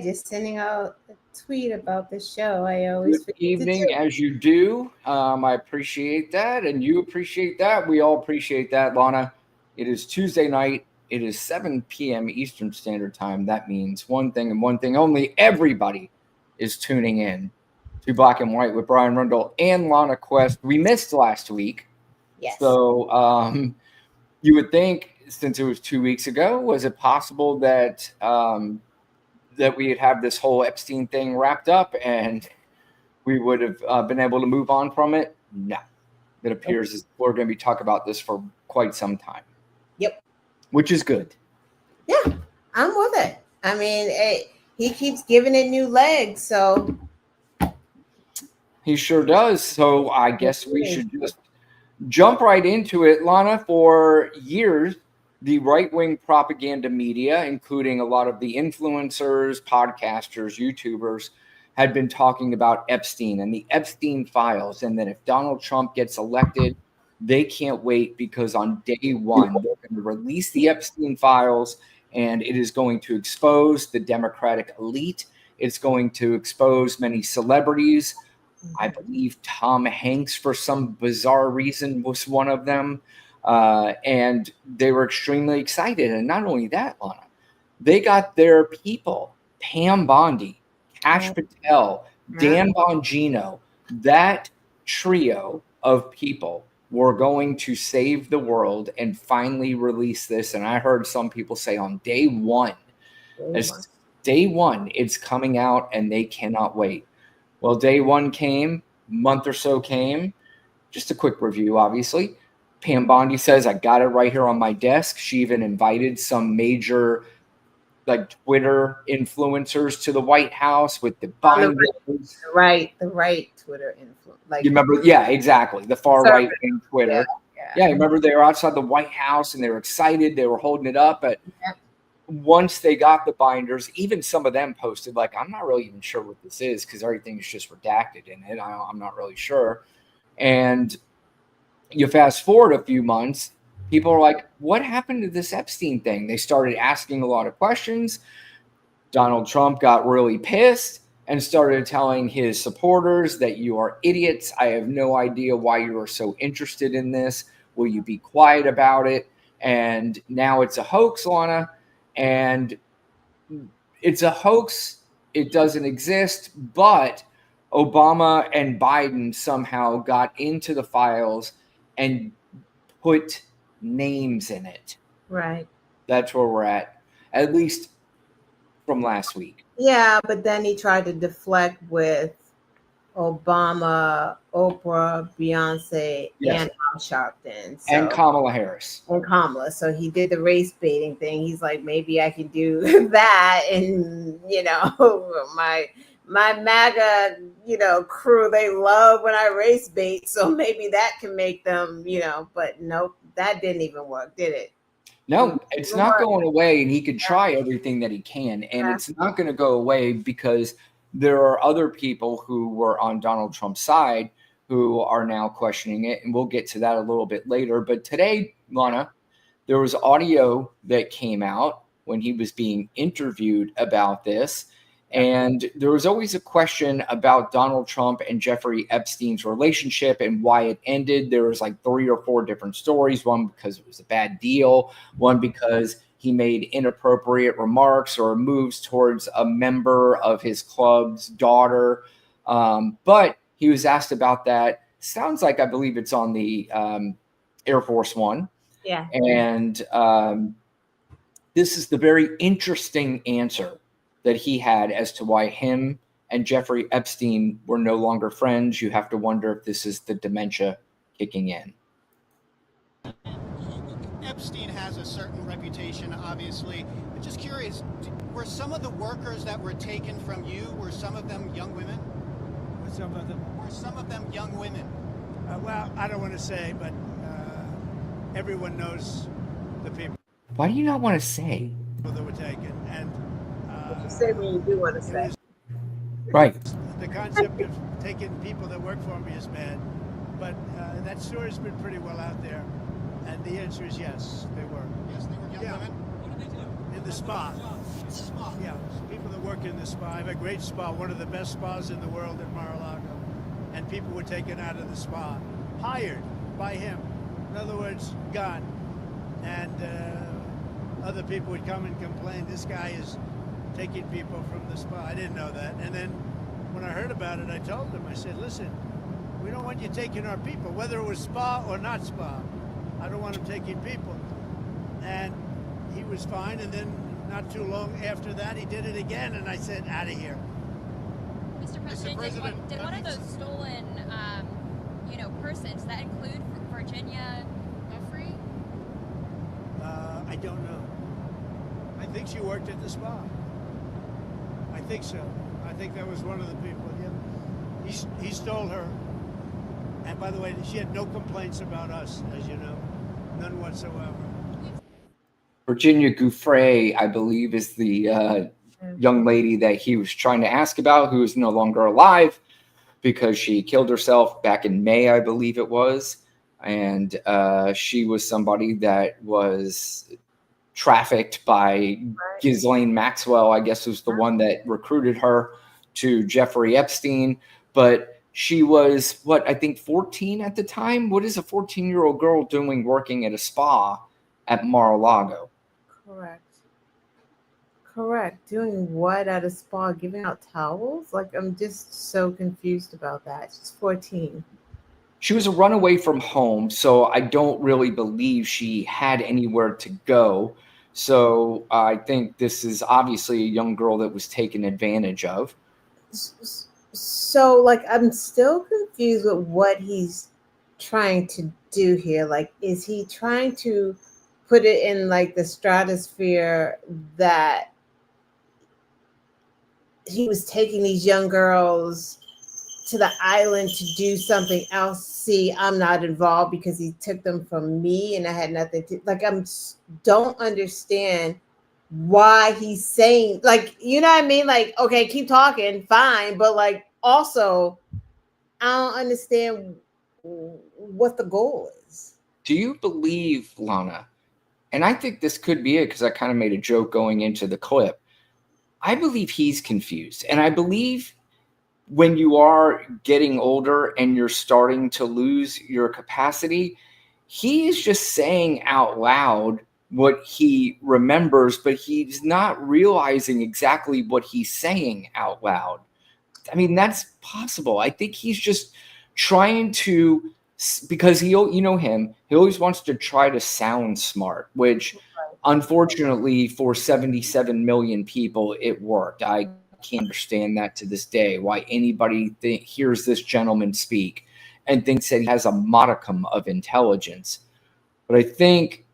day, just sending out a tweet about the show. I Good always forget to evening, do. as you do. I appreciate that, and you appreciate that. We all appreciate that, Lana. It is Tuesday night. It is 7 p.m. Eastern Standard Time. That means one thing and one thing only. Everybody is tuning in to Black and White with Brian Rundle and Lana Quest. We missed last week. Yes. So you would think, since it was 2 weeks ago, was it possible that that we'd have this whole Epstein thing wrapped up and we would have been able to move on from it? No. It appears as we're going to be talking about this for quite some time. Yep. Which is good. Yeah, I'm with it. I mean, he keeps giving it new legs, so. He sure does. So I guess we should just jump right into it. Lana, for years, the right-wing propaganda media, including a lot of the influencers, podcasters, YouTubers, had been talking about Epstein and the Epstein files, and that if Donald Trump gets elected, they can't wait because on day one, they're going to release the Epstein files, and it is going to expose the Democratic elite. It's going to expose many celebrities. I believe Tom Hanks, for some bizarre reason, was one of them. And they were extremely excited. And not only that, Lana, they got their people, Pam Bondi, Kash Patel, Dan Bongino, that trio of people were going to save the world and finally release this. And I heard some people say on day one, it's coming out and they cannot wait. Well, day one came, month or so came. Just a quick review, obviously. Pam Bondi says, I got it right here on my desk. She even invited some major Twitter influencers to the White House with the binders. The right Twitter influence. You remember? Yeah, exactly. The far right wing Twitter. Yeah, remember they were outside the White House and they were excited. They were holding it up. But once they got the binders, even some of them posted, I'm not really even sure what this is because everything is just redacted in it. I'm not really sure. And you fast forward a few months, people are like, what happened to this Epstein thing? They started asking a lot of questions. Donald Trump got really pissed and started telling his supporters that you are idiots. I have no idea why you are so interested in this. Will you be quiet about it? And now it's a hoax, Lana. And it's a hoax. It doesn't exist. But Obama and Biden somehow got into the files and put names in it. Right. That's where we're at least from last week. Yeah, but then he tried to deflect with Obama, Oprah, Beyonce, and Al Sharpton. And Kamala Harris. And Kamala. So he did the race baiting thing. He's like, maybe I can do that. And, my MAGA, crew, they love when I race bait. So maybe that can make them, but nope, that didn't even work, did it? No, it's not going away, and he could try everything that he can. And it's not going to go away because there are other people who were on Donald Trump's side who are now questioning it. And we'll get to that a little bit later. But today, Lana, there was audio that came out when he was being interviewed about this. And there was always a question about Donald Trump and Jeffrey Epstein's relationship and why it ended. There was 3 or 4 different stories. One because it was a bad deal. One because he made inappropriate remarks or moves towards a member of his club's daughter. But he was asked about that. Sounds like I believe it's on the Air Force One. Yeah. And this is the very interesting answer that he had as to why him and Jeffrey Epstein were no longer friends. You have to wonder if this is the dementia kicking in. Epstein has a certain reputation, obviously. I'm just curious, were some of the workers that were taken from you, were some of them young women? Were some of them young women? Well, I don't want to say, but everyone knows the people. Why do you not want to say? That were taken, and what you say when you do want to say. Right. The concept of taking people that work for me is bad, but that story's been pretty well out there, and the answer is yes, they were. Yes, they were young women. What did they do? in the spa. Yeah, people that work in the spa. I have a great spa, one of the best spas in the world in Mar-a-Lago. And people were taken out of the spa, hired by him. In other words, gone. And other people would come and complain, this guy is taking people from the spa. I didn't know that. And then when I heard about it, I told him, I said, listen, we don't want you taking our people, whether it was spa or not spa. I don't want him taking people. And he was fine, and then not too long after that, he did it again, and I said, out of here. Mr. President, did one of those stolen, persons, that include Virginia Jeffrey? I don't know. I think she worked at the spa. I think so. I think that was one of the people, yeah. He stole her. And by the way, she had no complaints about us, as you know. None whatsoever. Virginia Giuffre, I believe, is the young lady that he was trying to ask about, who is no longer alive because she killed herself back in May, I believe it was. And she was somebody that was trafficked by Ghislaine Maxwell, I guess was the one that recruited her to Jeffrey Epstein. But she was, I think 14 at the time? What is a 14-year-old girl doing working at a spa at Mar-a-Lago? Correct. Doing what at a spa? Giving out towels? Like, I'm just so confused about that. She's 14. She was a runaway from home, so I don't really believe she had anywhere to go. So I think this is obviously a young girl that was taken advantage of. So, like, I'm still confused with what he's trying to do here. Like, is he trying to put it in, like, the stratosphere that he was taking these young girls to the island to do something else? See, I'm not involved because he took them from me and I had nothing to, like, don't understand why he's saying, like, you know what I mean? Like, okay, keep talking, fine. But, like, also, I don't understand what the goal is. Do you believe, Lana, and I think this could be it because I kind of made a joke going into the clip, I believe he's confused. And I believe when you are getting older and you're starting to lose your capacity, he is just saying out loud what he remembers, but he's not realizing exactly what he's saying out loud. I mean, that's possible. I think he's just trying to, because you know him, he always wants to try to sound smart, which unfortunately for 77 million people, it worked. I can't understand that to this day, why anybody hears this gentleman speak and thinks that he has a modicum of intelligence. But I think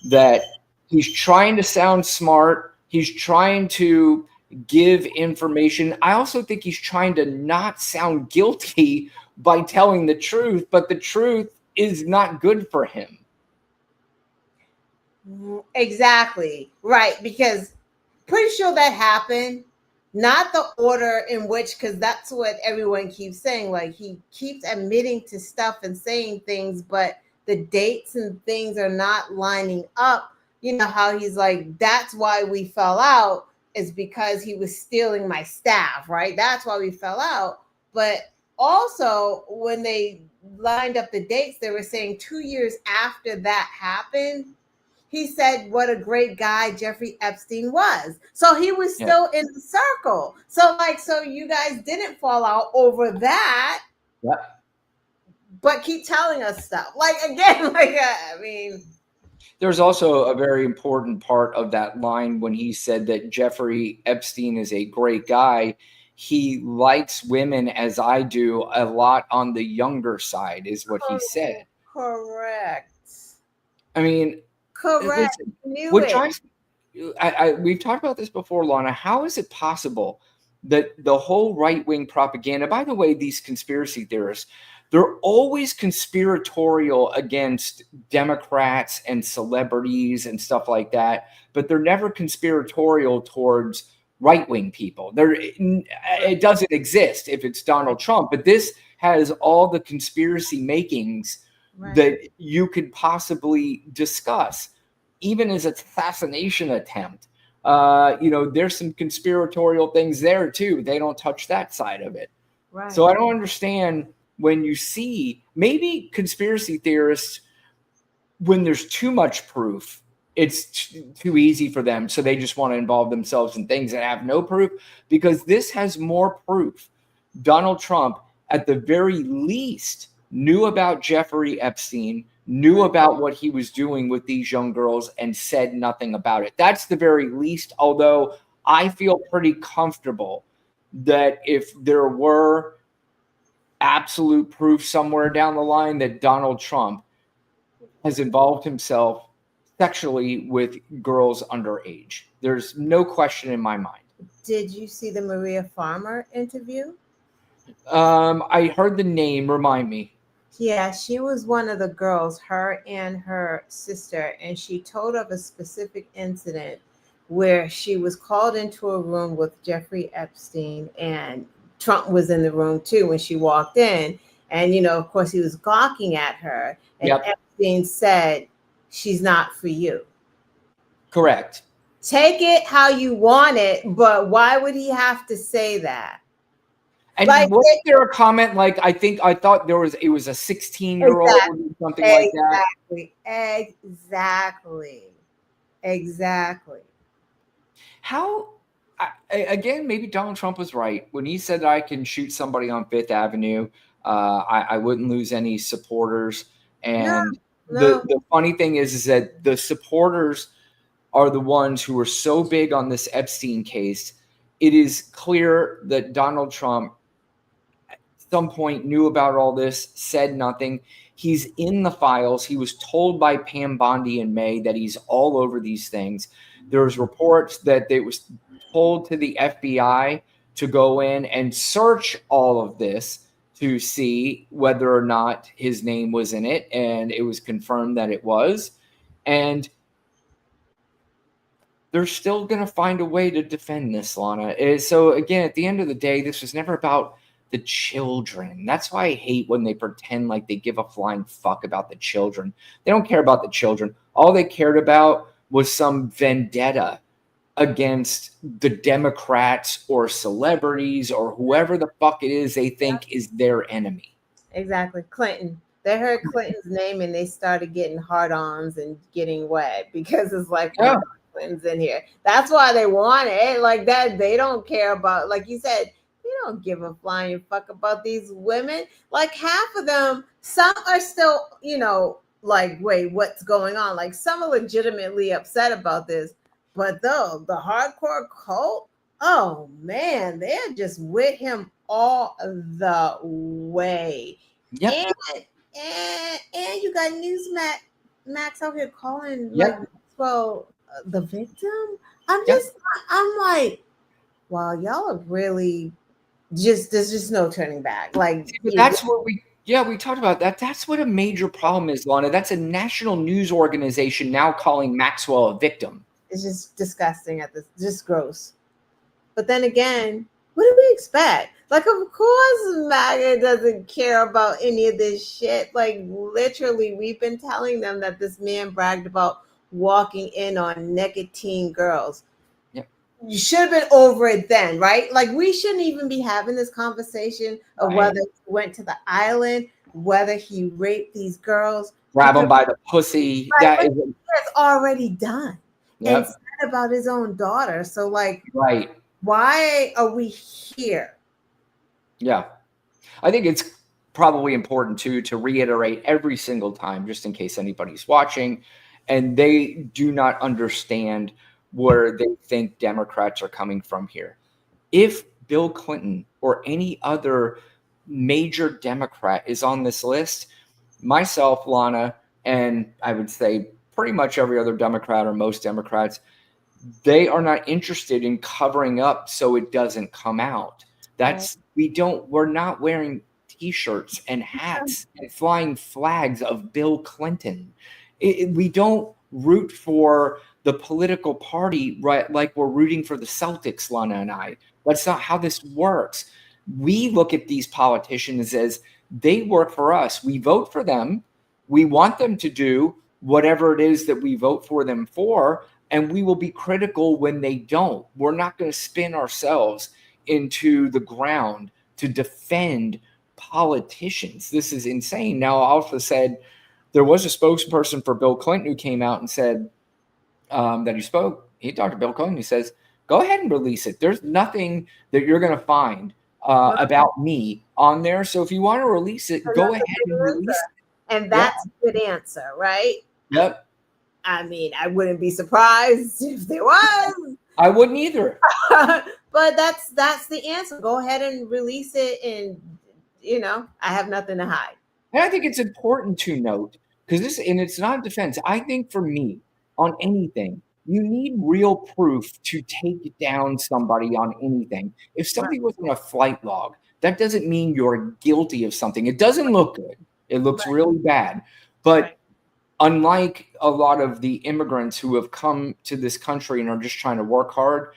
that he's trying to sound smart. He's trying to give information. I also think he's trying to not sound guilty by telling the truth, but the truth is not good for him. Exactly. Right. Because pretty sure that happened. Not the order in which, because that's what everyone keeps saying. Like, he keeps admitting to stuff and saying things, but the dates and things are not lining up. You know how he's like, that's why we fell out, is because he was stealing my staff, right? That's why we fell out. But also, when they lined up the dates, they were saying 2 years after that happened, he said what a great guy Jeffrey Epstein was. So he was still in the circle. So, like, so you guys didn't fall out over that. Yeah. But keep telling us stuff. Like, again, like, I mean. There's also a very important part of that line when he said that Jeffrey Epstein is a great guy. He likes women, as I do, a lot on the younger side, is what he said. Correct. I mean, correct. We've talked about this before, Lana. How is it possible that the whole right-wing propaganda, by the way, these conspiracy theorists, they're always conspiratorial against Democrats and celebrities and stuff like that, but they're never conspiratorial towards right-wing people. It doesn't exist if it's Donald Trump, but this has all the conspiracy makings that you could possibly discuss, even as an assassination attempt There's some conspiratorial things there too. They don't touch that side of it. Right. So I don't understand when you see maybe conspiracy theorists, when there's too much proof, it's too easy for them. So they just want to involve themselves in things that have no proof, because this has more proof. Donald Trump, at the very least, knew about Jeffrey Epstein, knew about what he was doing with these young girls, and said nothing about it. That's the very least, although I feel pretty comfortable that if there were absolute proof somewhere down the line that Donald Trump has involved himself sexually with girls underage, there's no question in my mind. Did you see the Maria Farmer interview? I heard the name. Remind me. Yeah, she was one of the girls, her and her sister, and she told of a specific incident where she was called into a room with Jeffrey Epstein, and Trump was in the room too when she walked in. And, of course, he was gawking at her, and Yep. Epstein said, "She's not for you." Correct. Take it how you want it, but why would he have to say that? And wasn't there a comment like, I thought it was a 16-year-old or something like that? Exactly. How, again, maybe Donald Trump was right when he said I can shoot somebody on Fifth Avenue. I wouldn't lose any supporters. And the funny thing is that the supporters are the ones who are so big on this Epstein case. It is clear that Donald Trump at some point knew about all this, said nothing. He's in the files. He was told by Pam Bondi in May that he's all over these things. There's reports that it was told to the FBI to go in and search all of this to see whether or not his name was in it, and it was confirmed that it was. And they're still going to find a way to defend this, Lana. So again, at the end of the day, this was never about the children. That's why I hate when they pretend like they give a flying fuck about the children. They don't care about the children. All they cared about was some vendetta against the Democrats or celebrities or whoever the fuck it is they think is their enemy. Exactly. Clinton. They heard Clinton's name and they started getting hard-ons and getting wet because it's like, Yeah. Clinton's in here. That's why they want it like that. They don't care about, like you said, they don't give a flying fuck about these women. Like half of them, some are still, like, wait, what's going on? Like some are legitimately upset about this, but though the hardcore cult, oh man, they're just with him all the way. Yep. And you got Max out here calling Yep. like, well, the victim. I'm like, wow, y'all are really there's just no turning back. Like, but that's what we talked about that. That's what a major problem is, Lana. That's a national news organization now calling Maxwell a victim. It's just disgusting just gross. But then again, what do we expect? Like, of course, MAGA doesn't care about any of this shit. Like, literally, we've been telling them that this man bragged about walking in on naked teen girls. Yep. You should have been over it then, right? Like, we shouldn't even be having this conversation of whether he went to the island, whether he raped these girls. Grab them by the pussy. Right, That is that's already done. Yep. And said about his own daughter. So, like, right. Why are we here? Yeah. I think it's probably important to reiterate every single time, just in case anybody's watching and they do not understand where they think Democrats are coming from here. If Bill Clinton or any other major Democrat is on this list, myself, Lana, and I would say pretty much every other Democrat or most Democrats, they are not interested in covering up so it doesn't come out. We're not wearing t-shirts and hats and flying flags of Bill Clinton. We don't root for the political party, right? Like we're rooting for the Celtics, Lana and I. That's not how this works. We look at these politicians as they work for us. We vote for them. We want them to do whatever it is that we vote for them for. and we will be critical when they don't. We're not going to spin ourselves into the ground to defend politicians. This is insane. Now, Alpha said there was a spokesperson for Bill Clinton who came out and said that he spoke. He talked to Bill Clinton. He says, go ahead and release it. There's nothing that you're going to find about me on there. So if you want to release it, go ahead and release it. And that's a good answer, right? Yep. I mean, I wouldn't be surprised if there was. I wouldn't either. But that's the answer. Go ahead and release it, and I have nothing to hide. And I think it's important to note, because it's not a defense. I think for me, on anything, you need real proof to take down somebody on anything. If somebody was on a flight log, that doesn't mean you're guilty of something. It doesn't look good. It looks really bad. But unlike a lot of the immigrants who have come to this country and are just trying to work hard,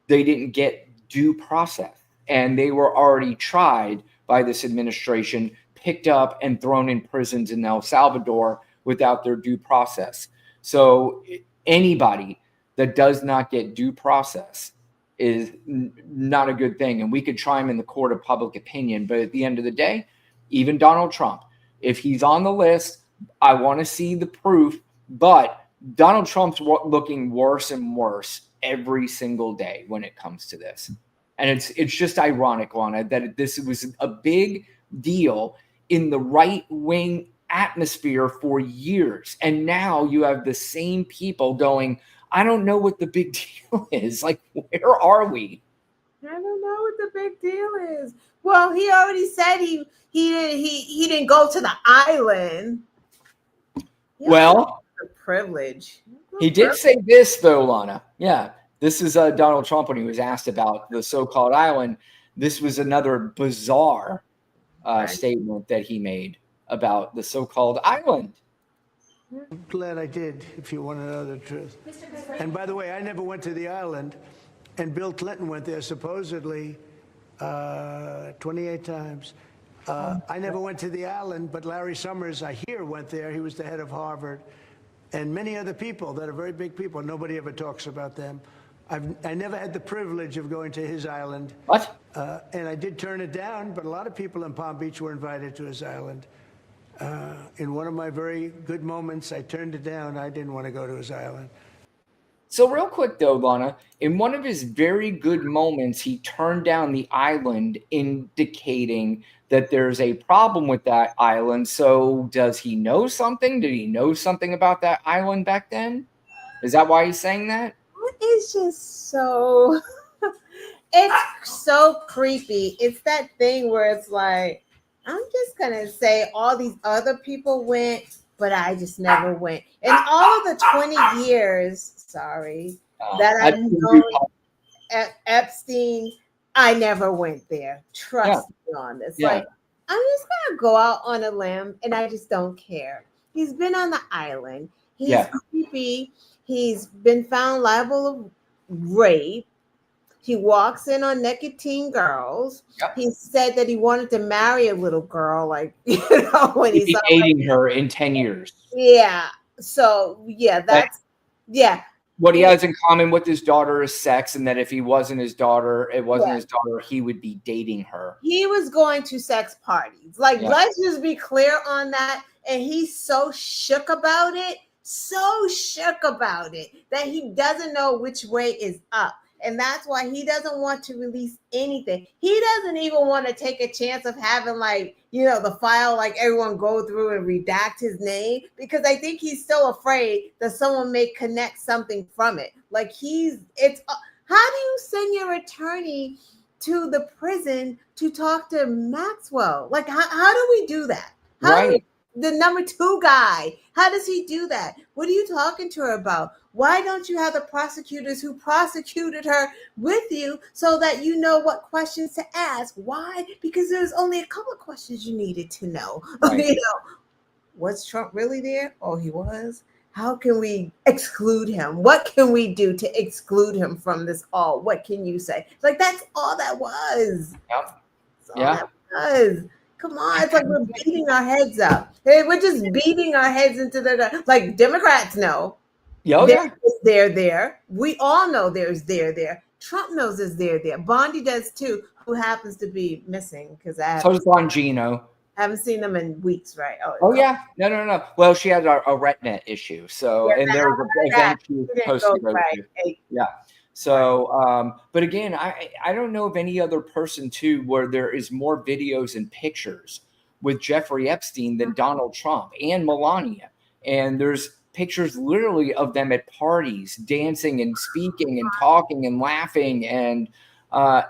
they didn't get due process. And they were already tried by this administration, picked up and thrown in prisons in El Salvador without their due process. So anybody that does not get due process is not a good thing. And we could try him in the court of public opinion. But at the end of the day, even Donald Trump, if he's on the list, I want to see the proof. But Donald Trump's looking worse and worse every single day when it comes to this. And it's just ironic, Lana, that this was a big deal in the right-wing atmosphere for years. And now you have the same people going, I don't know what the big deal is. Like, where are we? I don't know what the big deal is. Well, he already said he didn't go to the island. Well, privilege. He did say this, though, Lana. Yeah, this is Donald Trump when he was asked about the so-called island. This was another bizarre statement that he made about the so-called island. I'm glad I did, if you want to know the truth. And by the way, I never went to the island, and Bill Clinton went there supposedly 28 times. I never went to the island, but Larry Summers, I hear, went there. He was the head of Harvard. And many other people that are very big people. Nobody ever talks about them. I never had the privilege of going to his island. What? And I did turn it down, but a lot of people in Palm Beach were invited to his island. In one of my very good moments, I turned it down. I didn't want to go to his island. So real quick, though, Lana, in one of his very good moments, he turned down the island, indicating that there's a problem with that island. So does he know something? Did he know something about that island back then? Is that why he's saying that? It's just so, it's so creepy. It's that thing where it's like, I'm just going to say all these other people went, but I just never went. In all of the 20 years, that I've known Epstein, I never went there. Trust me on this. Yeah. Like, I'm just going to go out on a limb, and I just don't care. He's been on the island. He's creepy. He's been found liable of rape. He walks in on naked teen girls. Yep. He said that he wanted to marry a little girl, like, when he's dating her in 10 years. Yeah. So, What he has in common with his daughter is sex, and that if he wasn't his daughter, his daughter, he would be dating her. He was going to sex parties. Like, let's just be clear on that. And he's so shook about it, that he doesn't know which way is up. And that's why he doesn't want to release anything. He doesn't even want to take a chance of having, like, the file, like, everyone go through and redact his name, because I think he's still afraid that someone may connect something from it. Like, how do you send your attorney to the prison to talk to Maxwell? Like, how do we do that? The number 2 guy, how does he do that? What are you talking to her about? Why don't you have the prosecutors who prosecuted her with you so that you know what questions to ask? Why? Because there's only a couple of questions you needed to know. Right. Was Trump really there? Oh, he was. How can we exclude him? What can we do to exclude him from this all? What can you say? Like, that's all that was. Yep. That's all that was. Come on, it's like we're beating our heads up. Hey, we're just beating our heads into the, like, Democrats know. Oh, yeah. There. We all know there's there. Trump knows there's there. Bondi does too, who happens to be missing because So does Bongino. haven't seen them in weeks, right? Oh, yeah. No. Well, she had a retina issue. So, Yeah, and there was an event she was supposed to go to. Yeah. So, but again, I don't know of any other person too where there is more videos and pictures with Jeffrey Epstein than Donald Trump and Melania. And there's pictures literally of them at parties, dancing and speaking and talking and laughing. And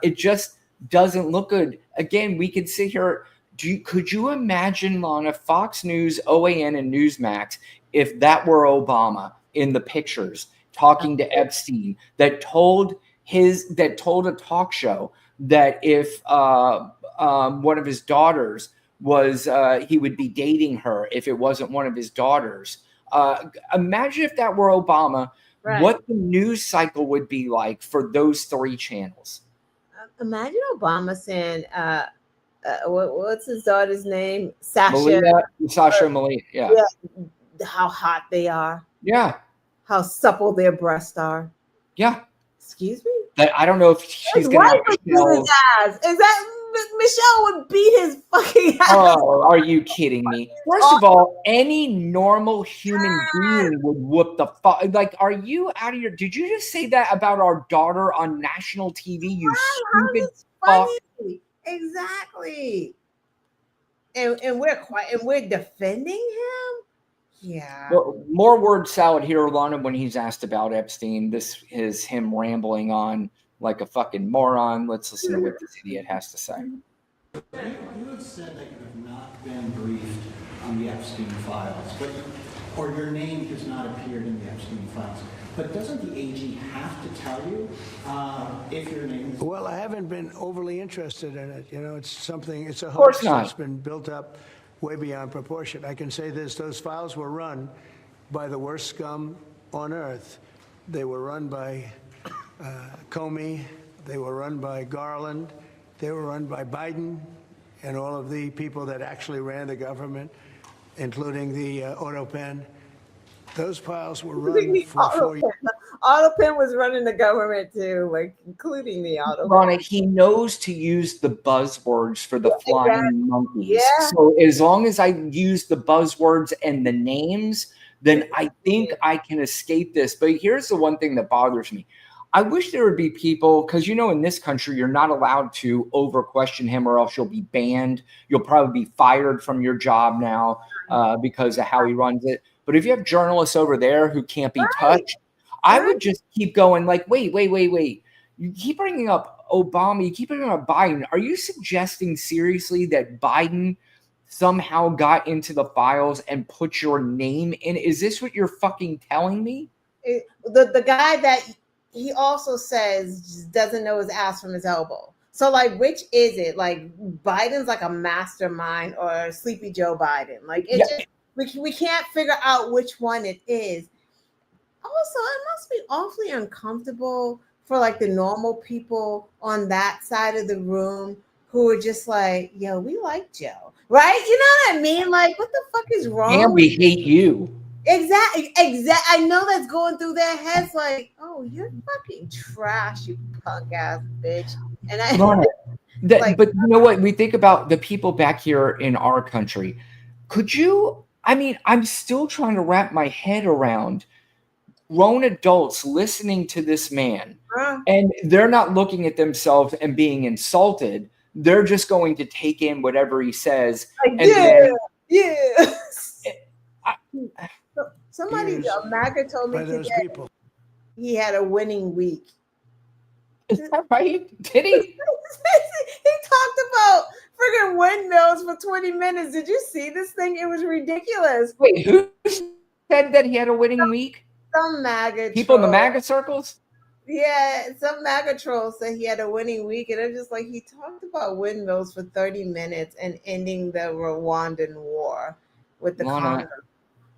it just doesn't look good. Again, we could sit here. Could you imagine, Lana, Fox News, OAN, and Newsmax, if that were Obama in the pictures talking to Epstein, that told a talk show that if one of his daughters was he would be dating her if it wasn't one of his daughters. Imagine if that were Obama, what the news cycle would be like for those 3 channels. Imagine Obama saying, what's his daughter's name? Sasha Malia. Yeah. How hot they are. Yeah. How supple their breasts are. Yeah. Excuse me? I don't know if she's going to his ass. Is that Michelle would beat his fucking ass? Oh, are you kidding me? First of all, any normal human being would whoop the fuck. Like, are you out of your? Did you just say that about our daughter on national TV? You stupid fuck. Exactly. And we're defending him. Yeah. Well, more word salad here, Lana, when he's asked about Epstein. This is him rambling on like a fucking moron. Let's listen to what this idiot has to say. You have said that you have not been briefed on the Epstein files, or your name has not appeared in the Epstein files. But doesn't the AG have to tell you if your name is... Well, I haven't been overly interested in it. You know, it's a hoax that's been built up way beyond proportion. I can say this, those files were run by the worst scum on earth. They were run by Comey, they were run by Garland, they were run by Biden and all of the people that actually ran the government, including the auto pen. Those files were run for 4 years. Auto pen was running the government too, like including the auto pen. He knows to use the buzzwords for the flying monkeys. Yeah. So as long as I use the buzzwords and the names, then I think I can escape this. But here's the one thing that bothers me. I wish there would be people, because in this country, you're not allowed to over question him or else you'll be banned. You'll probably be fired from your job now because of how he runs it. But if you have journalists over there who can't be touched, I would just keep going like, wait. You keep bringing up Obama. You keep bringing up Biden. Are you suggesting seriously that Biden somehow got into the files and put your name in? Is this what you're fucking telling me? The guy that he also says doesn't know his ass from his elbow. So like, which is it? Like Biden's like a mastermind or Sleepy Joe Biden? Like we can't figure out which one it is. Also, it must be awfully uncomfortable for like the normal people on that side of the room who are just like, yo, we like Joe, right? You know what I mean? Like, what the fuck is wrong? And we hate you. Exactly. I know that's going through their heads. Like, oh, you're fucking trash, you punk ass bitch. And but you know what? We think about the people back here in our country. I'm still trying to wrap my head around grown adults listening to this man, and they're not looking at themselves and being insulted. They're just going to take in whatever he says. Somebody, MAGA told me today he had a winning week. Is that right? Did he? He talked about friggin' windmills for 20 minutes. Did you see this thing? It was ridiculous. Wait, who said that he had a winning week? Some MAGA people in the MAGA circles? Yeah, some MAGA trolls said he had a winning week. And I'm just like, he talked about windmills for 30 minutes and ending the Rwandan war with the Congo.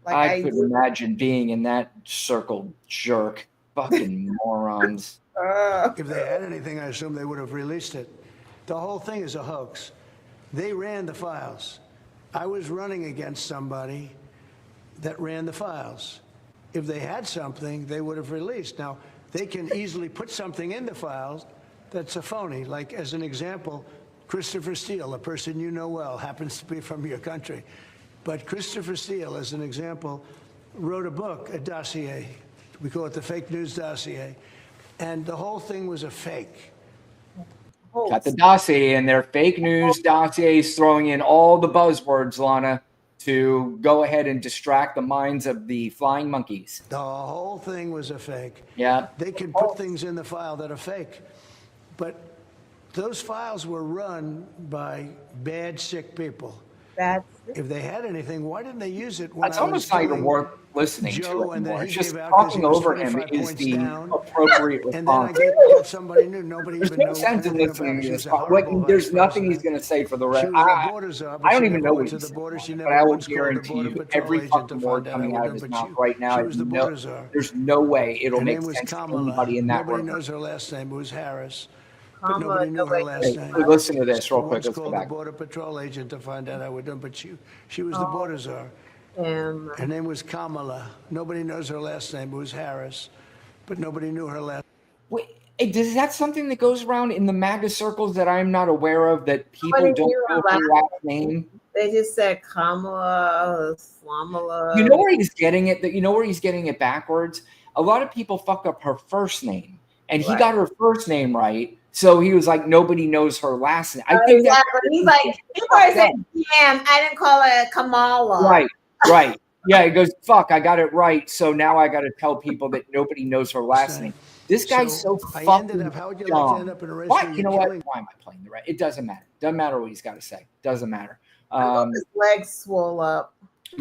Like, I could imagine being in that circle, jerk. Fucking morons. If they had anything, I assume they would have released it. The whole thing is a hoax. They ran the files. I was running against somebody that ran the files. if they had something, they would have released. Now, they can easily put something in the files that's a phony. Like, as an example, Christopher Steele, a person you know well, happens to be from your country. But Christopher Steele, as an example, wrote a book, a dossier. We call it the fake news dossier. And the whole thing was a fake. Got the dossier in there, fake news dossiers, throwing in all the buzzwords, Lana, to go ahead and distract the minds of the flying monkeys. The whole thing was a fake. Yeah. They can put things in the file that are fake. But those files were run by bad, sick people. If they had anything, why didn't they use it when It's almost not even worth listening Joe, to and anymore. then It's he just gave out 'cause he talking was over him 25 is points the down. appropriate And then I response. get somebody new. Nobody There's even no knows sense in anything listening about to her. this. She's a Like, horrible there's vice nothing he's president. going to say for the rest. She was the border czar, but I don't she even never know what went to he's the saying, border. She but never I will once called the guarantee border you, patrol every agent fucking to word find out coming how out it of his done, mouth but right now, she was the border czar. there's no way it'll Her make name was sense to Kamala. anybody in that Nobody room. knows her last name. It was Harris. But Kamala, nobody knew her nobody last Hey, name. listen to this real She quick. once Let's go called the back. border patrol agent to find out how we're done, but she was the border czar. Her name was Kamala. Nobody knows her last name. It was Harris, but nobody knew her last. Wait, is that something that goes around in the MAGA circles that I'm not aware of, that people Nobody don't knew her know her last last name? They just said Kamala, Slamala. You know where he's getting it? You know where he's getting it backwards? A lot of people fuck up her first name, and he got her first name right. So he was like, nobody knows her last name. I think exactly. He's like, people are saying, damn, I didn't call her Kamala. Right. Yeah, he goes, fuck, I got it right. So now I got to tell people that nobody knows her last name. This guy's so fucking how would you dumb. like to end up in a race What? where You you're know killing? what? Why am I playing the right? It doesn't matter. Doesn't matter what he's got to say. Doesn't matter. His legs swole up.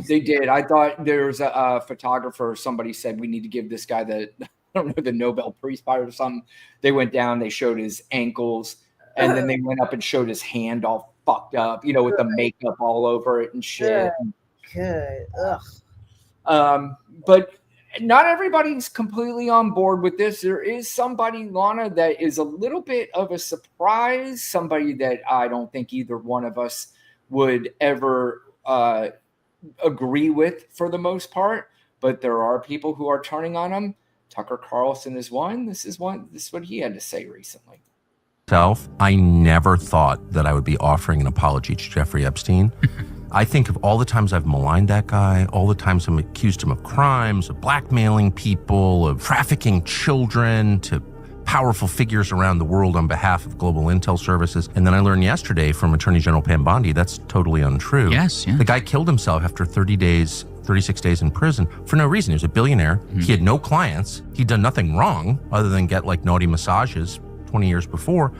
They did. I thought there was a photographer. Somebody said we need to give this guy the, I don't know, the Nobel Peace Prize or something. They went down. They showed his ankles, and then they went up and showed his hand all fucked up, you know, with the makeup all over it and shit. Good. Ugh. But not everybody's completely on board with this. There is somebody, Lana, that is a little bit of a surprise. Somebody that I don't think either one of us would ever agree with for the most part. But there are people who are turning on him. Tucker Carlson is one. This is what he had to say recently. I never thought that I would be offering an apology to Jeffrey Epstein. I think of all the times I've maligned that guy, all the times I'm accused him of crimes, of blackmailing people, of trafficking children to powerful figures around the world on behalf of global intel services. And then I learned yesterday from Attorney General Pam Bondi, that's totally untrue. Yes, yeah. The guy killed himself after 36 days in prison for no reason. He was a billionaire. Mm-hmm. He had no clients. He'd done nothing wrong other than get like naughty massages 20 years before.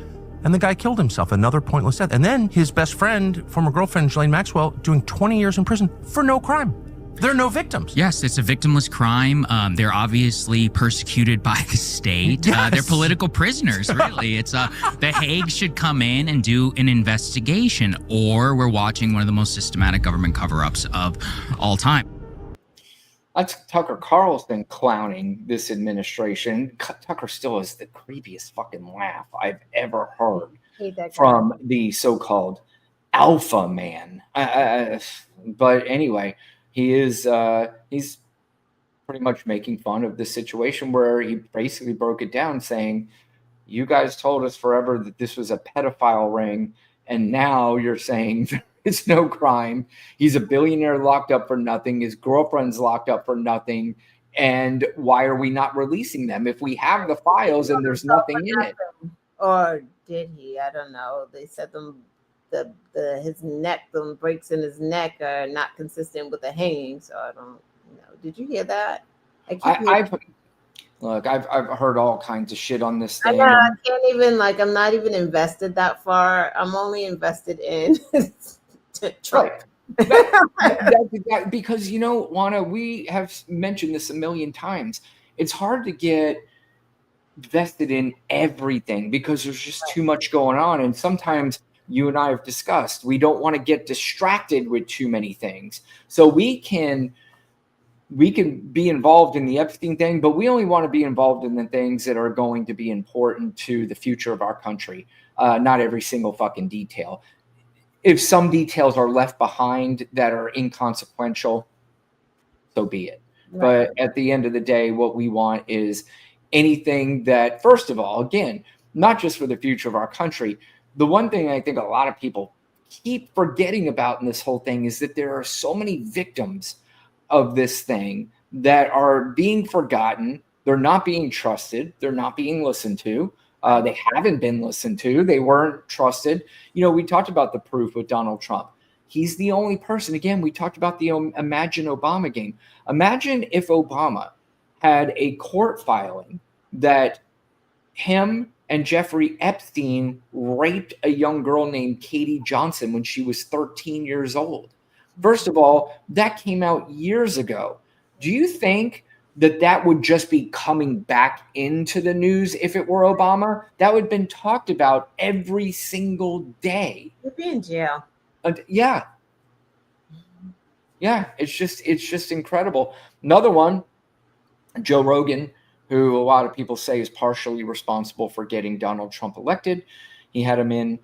And the guy killed himself, another pointless death. And then his best friend, former girlfriend, Ghislaine Maxwell, doing 20 years in prison for no crime. There are no victims. Yes, it's a victimless crime. They're obviously persecuted by the state. Yes. They're political prisoners, really. It's The Hague should come in and do an investigation, or we're watching one of the most systematic government cover-ups of all time. That's Tucker Carlson clowning this administration. Tucker still has the creepiest fucking laugh I've ever heard from the so-called alpha man. But anyway, he's pretty much making fun of the situation where he basically broke it down saying, you guys told us forever that this was a pedophile ring, and now you're saying it's no crime. He's a billionaire locked up for nothing. His girlfriend's locked up for nothing. And why are we not releasing them if we have the files and there's nothing in it? Or did he? I don't know. They said his neck, the breaks in his neck are not consistent with the hanging. So I don't know. Did you hear that? I've heard all kinds of shit on this thing. I know, I can't even, I'm not even invested that far. I'm only invested in Trump. Right. Because, Lana, we have mentioned this a million times. It's hard to get vested in everything because there's just too much going on. And sometimes you and I have discussed, we don't want to get distracted with too many things. So we can be involved in the Epstein thing, but we only want to be involved in the things that are going to be important to the future of our country. Not every single fucking detail. If some details are left behind that are inconsequential, so be it. But at the end of the day, what we want is anything that, first of all, again, not just for the future of our country. The one thing I think a lot of people keep forgetting about in this whole thing is that there are so many victims of this thing that are being forgotten. They're not being trusted. They're not being listened to. They haven't been listened to. They weren't trusted. We talked about the proof with Donald Trump. He's the only person. Again, we talked about the Imagine Obama game. Imagine if Obama had a court filing that him and Jeffrey Epstein raped a young girl named Katie Johnson when she was 13 years old. First of all, that came out years ago. Do you think that would just be coming back into the news if it were Obama? That would have been talked about every single day. He'd be in jail. Yeah, it's just incredible. Another one, Joe Rogan, who a lot of people say is partially responsible for getting Donald Trump elected. He had him in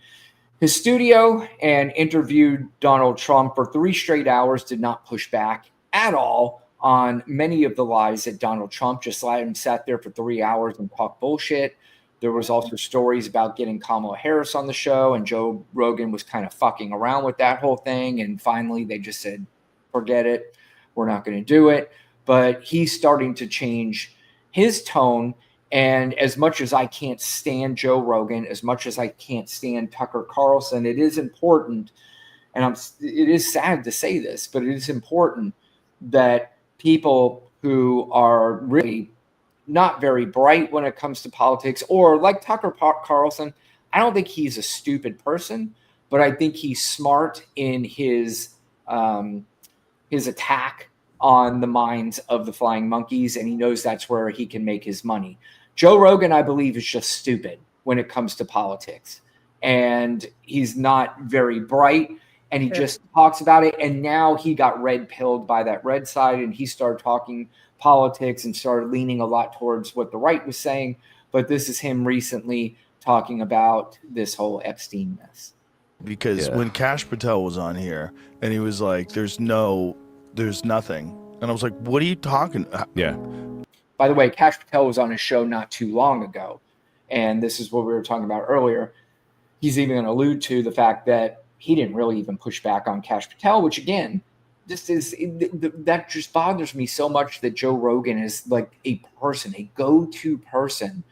his studio and interviewed Donald Trump for 3 straight hours, did not push back at all on many of the lies that Donald Trump just let him sat there for 3 hours and talk bullshit. There was also stories about getting Kamala Harris on the show, and Joe Rogan was kind of fucking around with that whole thing. And finally, they just said, forget it. We're not going to do it. But he's starting to change his tone. And as much as I can't stand Joe Rogan, as much as I can't stand Tucker Carlson, it is important, and it is sad to say this, but it is important that people who are really not very bright when it comes to politics, or like Tucker Carlson, I don't think he's a stupid person, but I think he's smart in his attack on the minds of the flying monkeys, and he knows that's where he can make his money. Joe Rogan, I believe, is just stupid when it comes to politics, and he's not very bright, and he just talks about it. And now he got red-pilled by that red side, and he started talking politics and started leaning a lot towards what the right was saying. But this is him recently talking about this whole Epstein mess. Because when Kash Patel was on here, and he was like, there's nothing. And I was like, what are you talking about? Yeah. By the way, Kash Patel was on his show not too long ago, and this is what we were talking about earlier. He's even going to allude to the fact that he didn't really even push back on Kash Patel, which again, that just bothers me so much that Joe Rogan is like a go-to person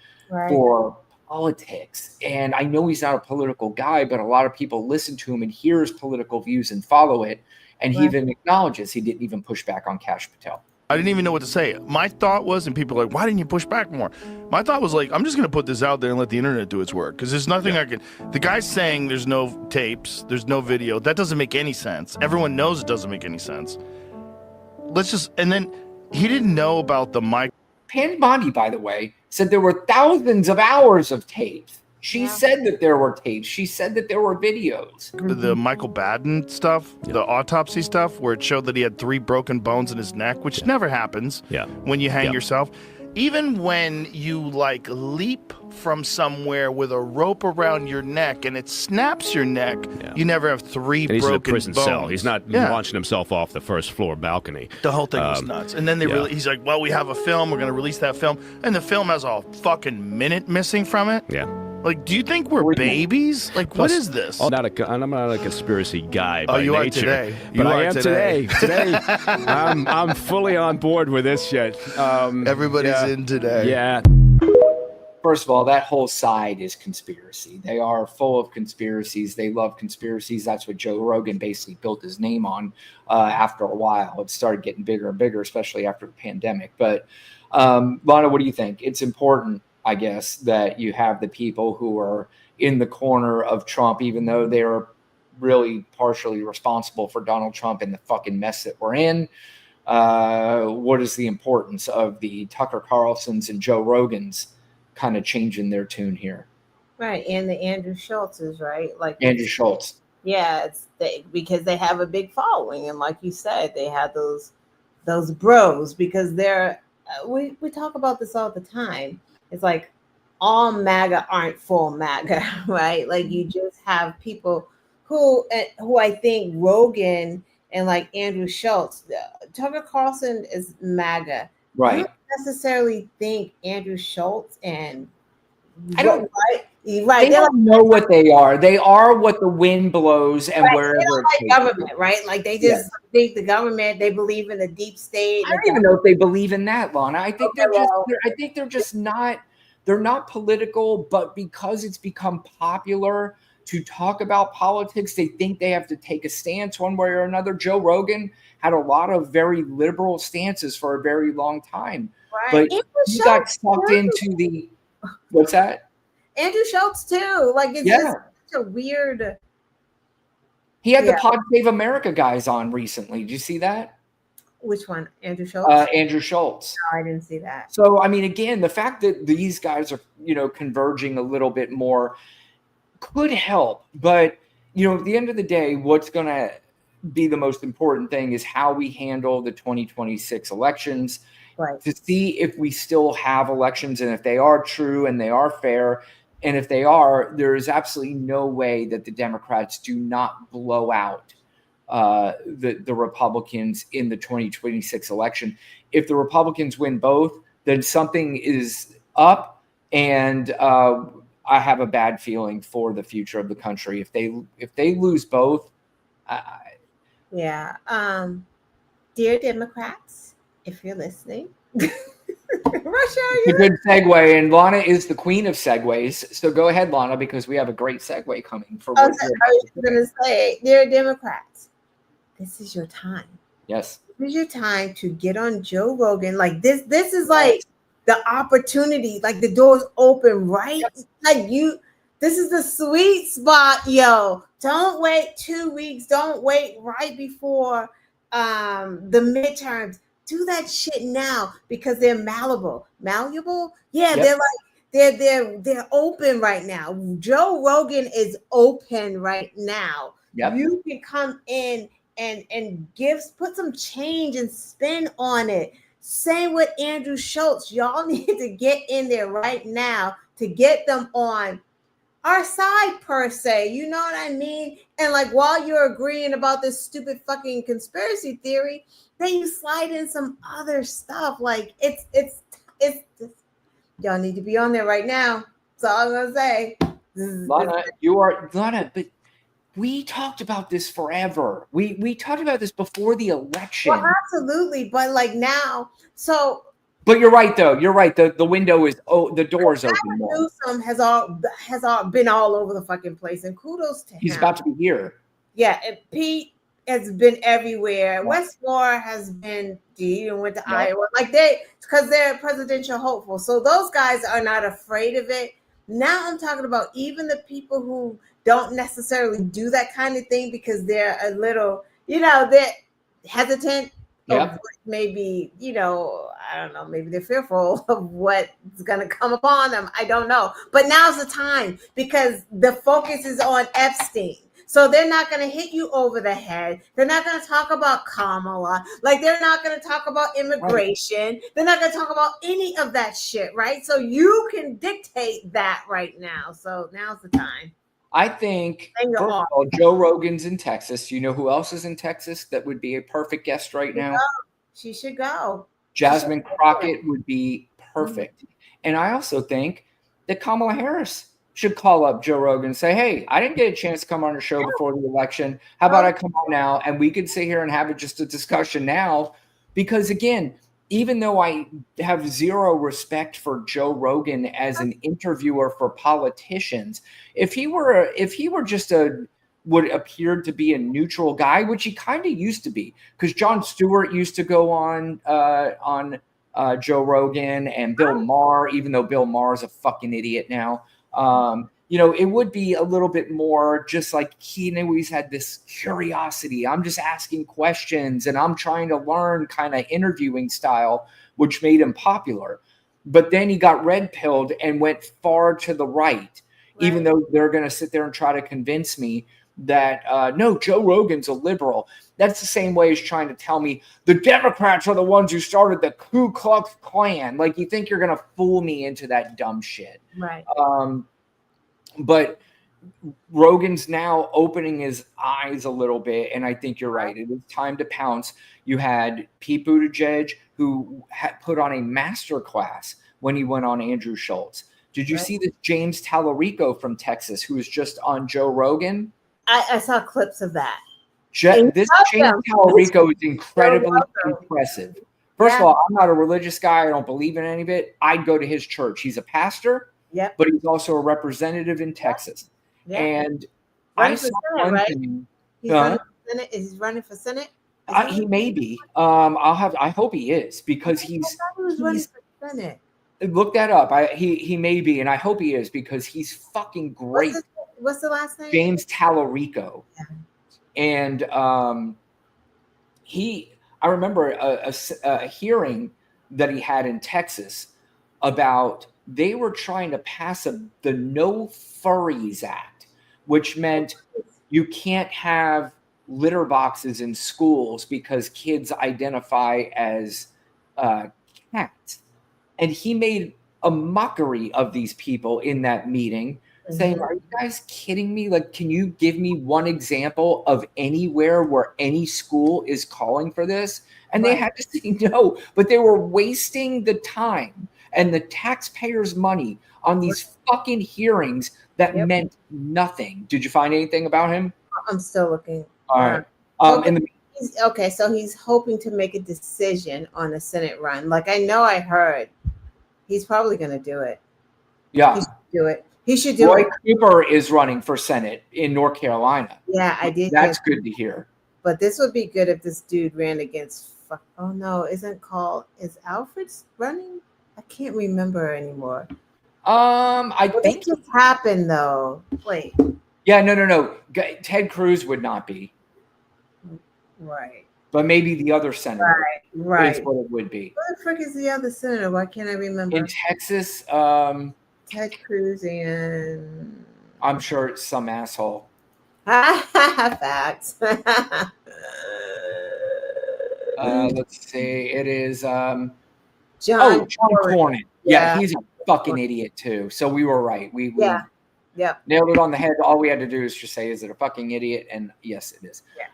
for politics. And I know he's not a political guy, but a lot of people listen to him and hear his political views and follow it. And he even acknowledges he didn't even push back on Kash Patel. I didn't even know what to say. My thought was, and people are like, why didn't you push back more? My thought was like, I'm just going to put this out there and let the internet do its work. Because there's nothing I can. The guy's saying there's no tapes, there's no video. That doesn't make any sense. Everyone knows it doesn't make any sense. And then he didn't know about the mic. Pam Bondi, by the way, said there were thousands of hours of tapes. She said that there were tapes. She said that there were videos. The Michael Baden stuff, the autopsy stuff, where it showed that he had 3 broken bones in his neck, which never happens when you hang yourself. Even when you like leap from somewhere with a rope around your neck and it snaps your neck, you never have 3 broken bones. He's in a prison cell. He's not launching himself off the first floor balcony. The whole thing was nuts. And then he's like, well, we have a film. We're going to release that film. And the film has a fucking minute missing from it. Yeah. Like, do you think we're babies? Like, what is this? I'm not a conspiracy guy by you nature. Are today. But I am today. Today, I'm fully on board with this shit. Everybody's in today. Yeah. First of all, that whole side is conspiracy. They are full of conspiracies. They love conspiracies. That's what Joe Rogan basically built his name on after a while. It started getting bigger and bigger, especially after the pandemic. But Lana, what do you think? It's important, I guess, that you have the people who are in the corner of Trump, even though they're really partially responsible for Donald Trump and the fucking mess that we're in. What is the importance of the Tucker Carlsons and Joe Rogans kind of changing their tune here? Right. And the Andrew Schultz's, right? Like Andrew Schultz. Yeah, because they have a big following. And like you said, they have those bros because they're, we talk about this all the time. It's like all MAGA aren't full MAGA, right? Like you just have people who I think Rogan and like Andrew Schultz. Tucker Carlson is MAGA. Right. I don't necessarily think Andrew Schultz and I don't. right. They don't know what they are. They are what the wind blows and wherever. They don't like government, right? Like they just think the government. They believe in the deep state. I don't even know if they believe in that, Lana. I think they're just not. They're not political, but because it's become popular to talk about politics, they think they have to take a stance one way or another. Joe Rogan had a lot of very liberal stances for a very long time, right. But he got sucked into the. What's that? Andrew Schultz too. Like it's just such a weird. He had the Pod Save America guys on recently. Did you see that? Which one? Andrew Schultz? Andrew Schultz. No, I didn't see that. So, I mean, again, the fact that these guys are, converging a little bit more could help. But, at the end of the day, what's going to be the most important thing is how we handle the 2026 elections. Right. To see if we still have elections and if they are true and they are fair. And if they are, there is absolutely no way that the Democrats do not blow out the Republicans in the 2026 election. If the Republicans win both, then something is up, and I have a bad feeling for the future of the country. If they lose both, dear Democrats, if you're listening. It's a good segue, and Lana is the queen of segues. So go ahead, Lana, because we have a great segue coming. I was going to say, dear Democrats, this is your time. Yes. This is your time to get on Joe Rogan. Like this is like the opportunity, like the door's open, right? Yep. Like this is the sweet spot, yo. Don't wait 2 weeks. Don't wait right before the midterms. Do that shit now because they're malleable. Malleable? Yeah, yep. They're open right now. Joe Rogan is open right now. Yep. You can come in and put some change and spin on it. Same with Andrew Schultz. Y'all need to get in there right now to get them on our side, per se. You know what I mean? And like while you're agreeing about this stupid fucking conspiracy theory, then you slide in some other stuff. Like it's y'all need to be on there right now. That's all I'm gonna say. Lana, but we talked about this forever. We talked about this before the election. Well, absolutely, but like now, so. But you're right, though. You're right. The window is the door's open. Newsom has been all over the fucking place, and kudos to him. He's about to be here. Yeah, and Pete has been everywhere. Yeah. Westmore has been. He even went to Iowa. Like because they're presidential hopeful. So those guys are not afraid of it. Now I'm talking about even the people who don't necessarily do that kind of thing because they're a little, they're hesitant. Yeah. Maybe, I don't know, maybe they're fearful of what's going to come upon them. I don't know. But now's the time because the focus is on Epstein. So they're not going to hit you over the head. They're not going to talk about Kamala. Like they're not going to talk about immigration. Right. They're not going to talk about any of that shit, right? So you can dictate that right now. So now's the time. I think, first of all, Joe Rogan's in Texas. You know who else is in Texas that would be a perfect guest right now? She should go. Jasmine Crockett would be perfect. Mm-hmm. And I also think that Kamala Harris should call up Joe Rogan and say, hey, I didn't get a chance to come on your show before the election. How about I come on now and we could sit here and have just a discussion now? Because again, even though I have zero respect for Joe Rogan as an interviewer for politicians, if he were just would appear to be a neutral guy, which he kind of used to be, because Jon Stewart used to go on Joe Rogan and Bill Maher, even though Bill Maher is a fucking idiot now. It would be a little bit more just like he always had this curiosity. I'm just asking questions and I'm trying to learn kind of interviewing style, which made him popular. But then he got red pilled and went far to the right, even though they're going to sit there and try to convince me that, no, Joe Rogan's a liberal. That's the same way as trying to tell me the Democrats are the ones who started the Ku Klux Klan. Like, you think you're going to fool me into that dumb shit. Right. But Rogan's now opening his eyes a little bit, and I think you're right. It is time to pounce. You had Pete Buttigieg, who had put on a master class when he went on Andrew Schultz. Did you see this James Tallarico from Texas, who was just on Joe Rogan? I saw clips of that. This James Tallarico is incredibly impressive. First of all, I'm not a religious guy. I don't believe in any of it. I'd go to his church. He's a pastor, but he's also a representative in Texas. And I saw one thing. He's running for Senate. Is he running for Senate? He may be. I hope he is, because he's running for Senate. Look that up. He may be, and I hope he is, because he's fucking great. What's the last name? James Tallarico. Yeah. And I remember a hearing that he had in Texas about they were trying to pass the No Furries Act, which meant you can't have litter boxes in schools because kids identify as cats. And he made a mockery of these people in that meeting, saying, are you guys kidding me? Like, can you give me one example of anywhere where any school is calling for this? And they had to say no, but they were wasting the time and the taxpayers' money on these fucking hearings that meant nothing. Did you find anything about him? I'm still looking. All right. So he's hoping to make a decision on a Senate run. Like, I know I heard he's probably going to do it. Yeah. He should do it. He should do Roy it. Cooper is running for Senate in North Carolina. Yeah, I did. That's good to hear. But this would be good if this dude ran against. Oh no, is Alfred's running? I can't remember anymore. I think it just happened though. Wait. Yeah, no. Ted Cruz would not be. Right. But maybe the other senator. Right. Is what it would be. What the frick is the other senator? Why can't I remember? In Texas, Ted Cruz and I'm sure it's some asshole. Facts. Let's see. It is John Cornyn. Yeah, he's a fucking idiot too. So we were right. We nailed it on the head. All we had to do is just say, is it a fucking idiot? And yes, it is. Yeah.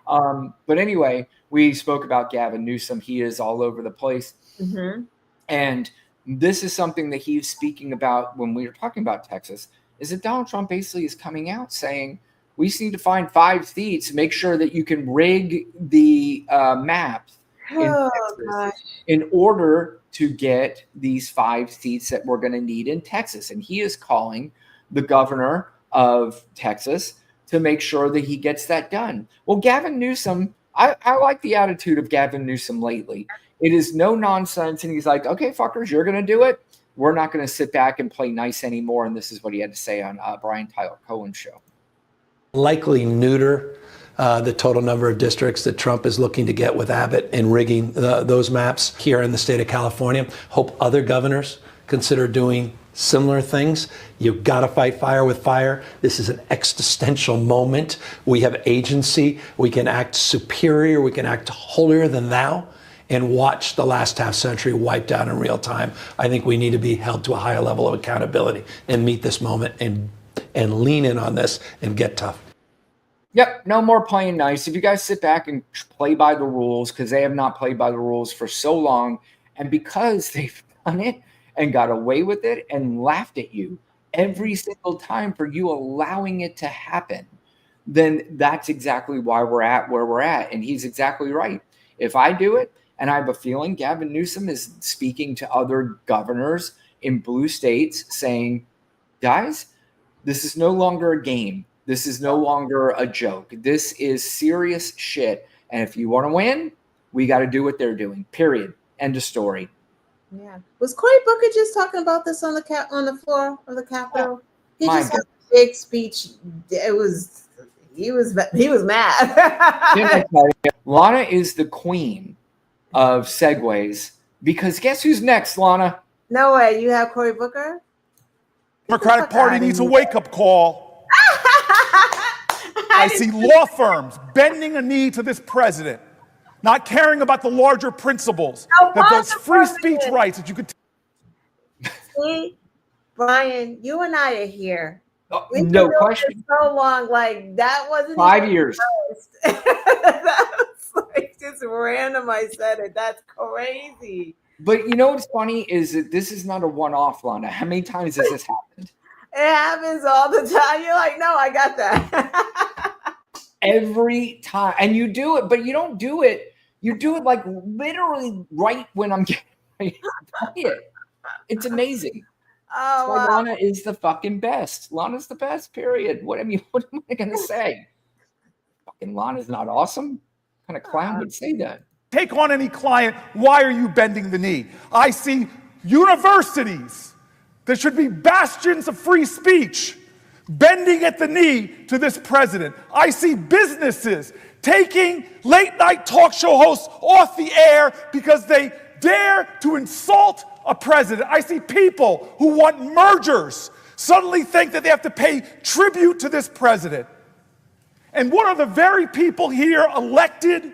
But anyway, we spoke about Gavin Newsom. He is all over the place. Mm-hmm. And this is something that he's speaking about when we were talking about Texas, is that Donald Trump basically is coming out saying, we just need to find 5 seats, make sure that you can rig the maps in Texas in order to get these 5 seats that we're going to need in Texas. And he is calling the governor of Texas to make sure that he gets that done. Well, Gavin Newsom, I like the attitude of Gavin Newsom lately. It is no nonsense. And he's like, okay, fuckers, you're going to do it. We're not going to sit back and play nice anymore. And this is what he had to say on Brian Tyler Cohen's show. Likely neuter the total number of districts that Trump is looking to get with Abbott and rigging those maps here in the state of California. Hope other governors consider doing similar things. You've got to fight fire with fire. This is an existential moment. We have agency. We can act superior. We can act holier than thou and watch the last half century wiped out in real time. I think we need to be held to a higher level of accountability and meet this moment and lean in on this and get tough. Yep, no more playing nice. If you guys sit back and play by the rules, because they have not played by the rules for so long, and because they've done it and got away with it and laughed at you every single time for you allowing it to happen, then that's exactly why we're at where we're at. And he's exactly right. If I do it, and I have a feeling Gavin Newsom is speaking to other governors in blue states saying, guys, this is no longer a game. This is no longer a joke. This is serious shit. And if you want to win, we got to do what they're doing. Period. End of story. Yeah. Was Cory Booker just talking about this on the floor of the Capitol? He just had a big speech. He was mad. Lana is the queen of segues because guess who's next, Lana? No way. You have Cory Booker? Democratic Party needs a wake-up call. I see law firms bending a knee to this president, not caring about the larger principles that those free speech rights that you could. See, Brian, you and I are here We've been No doing question. this so long, like that wasn't 5 even years. that was like just random. I said it. That's crazy. But you know what's funny is that this is not a one-off, Lana. How many times has this happened? It happens all the time. You're like, no, I got that. Every time. And you do it, but you don't do it. You do it like literally right when I'm getting ready to play it. It's amazing. Oh, That's why Lana is the fucking best. Lana's the best, period. What am I going to say? Fucking Lana's not awesome? What kind of clown would say that? Take on any client. Why are you bending the knee? I see universities that should be bastions of free speech bending at the knee to this president. I see businesses taking late night talk show hosts off the air because they dare to insult a president. I see people who want mergers suddenly think that they have to pay tribute to this president. And what are the very people here elected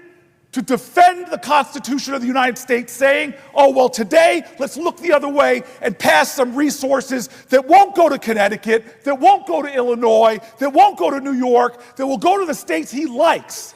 to defend the Constitution of the United States saying, oh, well, today, let's look the other way and pass some resources that won't go to Connecticut, that won't go to Illinois, that won't go to New York, that will go to the states he likes.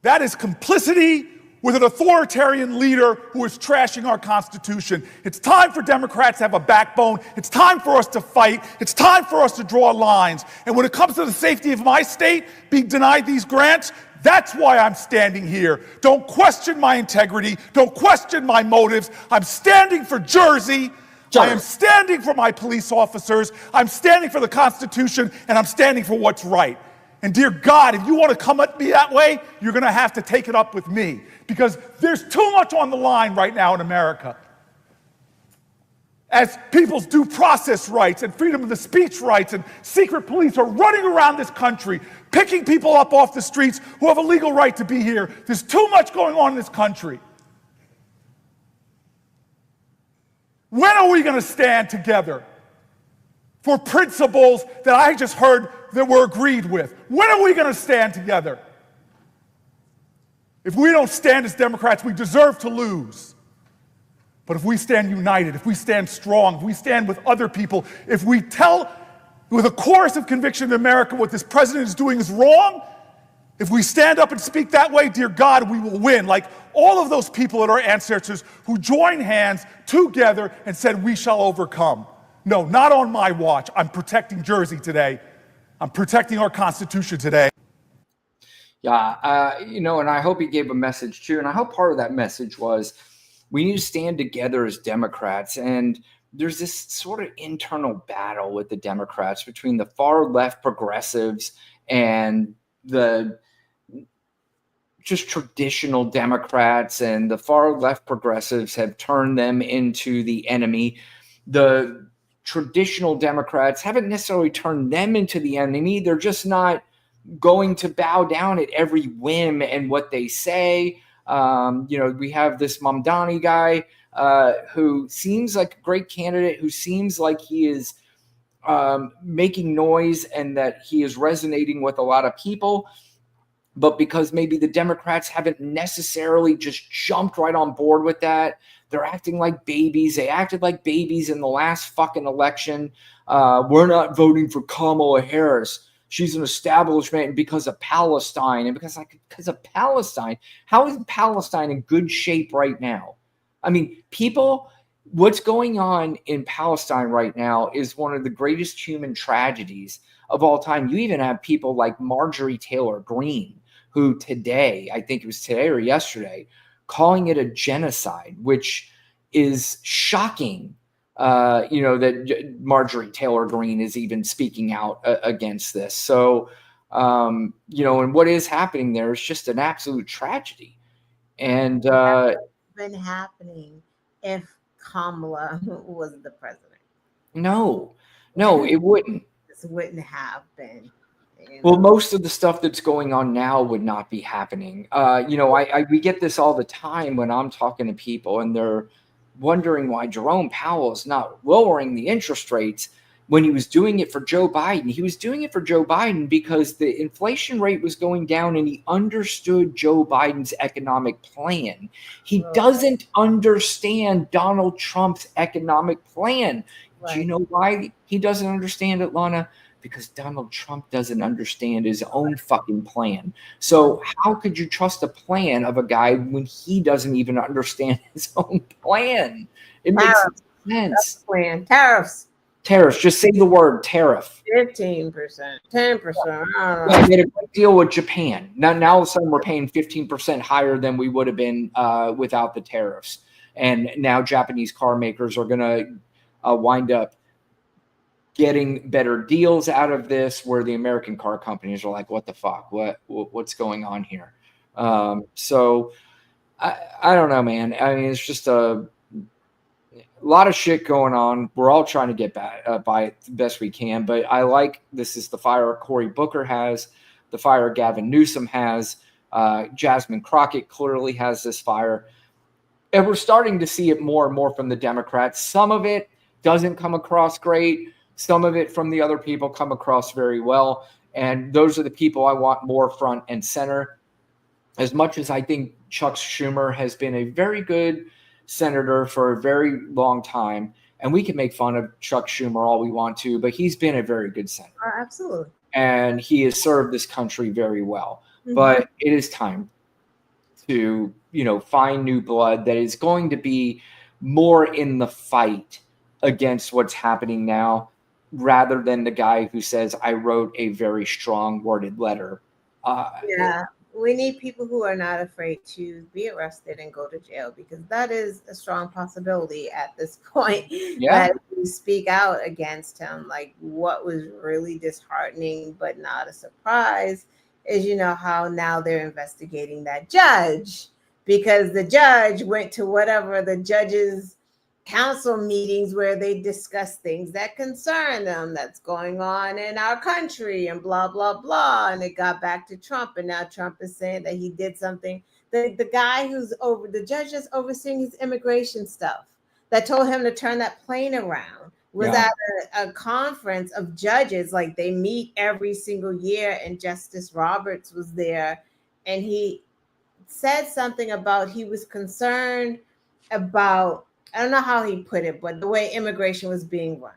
That is complicity with an authoritarian leader who is trashing our Constitution. It's time for Democrats to have a backbone. It's time for us to fight. It's time for us to draw lines. And when it comes to the safety of my state being denied these grants, that's why I'm standing here. Don't question my integrity. Don't question my motives. I'm standing for Jersey. I am standing for my police officers. I'm standing for the Constitution, and I'm standing for what's right. And dear God, if you want to come at me that way, you're going to have to take it up with me, because there's too much on the line right now in America. As people's due process rights and freedom of the speech rights and secret police are running around this country, picking people up off the streets who have a legal right to be here. There's too much going on in this country. When are we going to stand together for principles that I just heard that were agreed with? When are we going to stand together? If we don't stand as Democrats, we deserve to lose. But if we stand united, if we stand strong, if we stand with other people, if we tell with a chorus of conviction in America what this president is doing is wrong, if we stand up and speak that way, dear God, we will win. Like all of those people that are ancestors who joined hands together and said, we shall overcome. No, not on my watch. I'm protecting Jersey today. I'm protecting our Constitution today. Yeah, and I hope he gave a message too. And I hope part of that message was we need to stand together as Democrats. And there's this sort of internal battle with the Democrats between the far left progressives and the just traditional Democrats, and the far left progressives have turned them into the enemy. The traditional Democrats haven't necessarily turned them into the enemy. They're just not going to bow down at every whim and what they say. We have this Mamdani guy who seems like a great candidate, who seems like he is making noise and that he is resonating with a lot of people. But because maybe the Democrats haven't necessarily just jumped right on board with that, they're acting like babies. They acted like babies in the last fucking election. We're not voting for Kamala Harris. She's an establishment, and because of Palestine. And because of Palestine, how is Palestine in good shape right now? I mean, what's going on in Palestine right now is one of the greatest human tragedies of all time. You even have people like Marjorie Taylor Greene, who today, I think it was today or yesterday, calling it a genocide, which is shocking. That Marjorie Taylor Greene is even speaking out against this. So, and what is happening there is just an absolute tragedy. And been happening if Kamala was the president. No, it wouldn't. This wouldn't have been. Well, most of the stuff that's going on now would not be happening. We get this all the time when I'm talking to people, and they're wondering why Jerome Powell is not lowering the interest rates when he was doing it for Joe Biden. He was doing it for Joe Biden because the inflation rate was going down, and he understood Joe Biden's economic plan. He doesn't understand Donald Trump's economic plan. Do you know why he doesn't understand it, Lana? Because Donald Trump doesn't understand his own fucking plan. So how could you trust a plan of a guy when he doesn't even understand his own plan? It makes sense. Plan. Tariffs. Tariffs. Just say the word tariff. 15%, 10%. I made a great deal with Japan. Now all of a sudden we're paying 15% higher than we would have been without the tariffs. And now Japanese car makers are going to wind up getting better deals out of this, where the American car companies are like, what the fuck? What's going on here? So I don't know, man. I mean, it's just a lot of shit going on. We're all trying to get by it the best we can, but I like this is the fire Cory Booker has, the fire Gavin Newsom has, Jasmine Crockett clearly has this fire. And we're starting to see it more and more from the Democrats. Some of it doesn't come across great. Some of it from the other people come across very well. And those are the people I want more front and center. As much as I think Chuck Schumer has been a very good senator for a very long time, and we can make fun of Chuck Schumer all we want to, but he's been a very good senator. Absolutely. And he has served this country very well. Mm-hmm. But it is time to, find new blood that is going to be more in the fight against what's happening now, rather than the guy who says, I wrote a very strong worded letter. We need people who are not afraid to be arrested and go to jail, because that is a strong possibility at this point. That we speak out against him. Like, what was really disheartening but not a surprise is, how now they're investigating that judge, because the judge went to whatever the judge's council meetings where they discuss things that concern them, that's going on in our country, and blah, blah, blah. And it got back to Trump. And now Trump is saying that he did something. The guy who's the judge that's overseeing his immigration stuff, that told him to turn that plane around, was at a conference of judges. Like, they meet every single year, and Justice Roberts was there. And he said something about, he was concerned about, I don't know how he put it, but the way immigration was being run,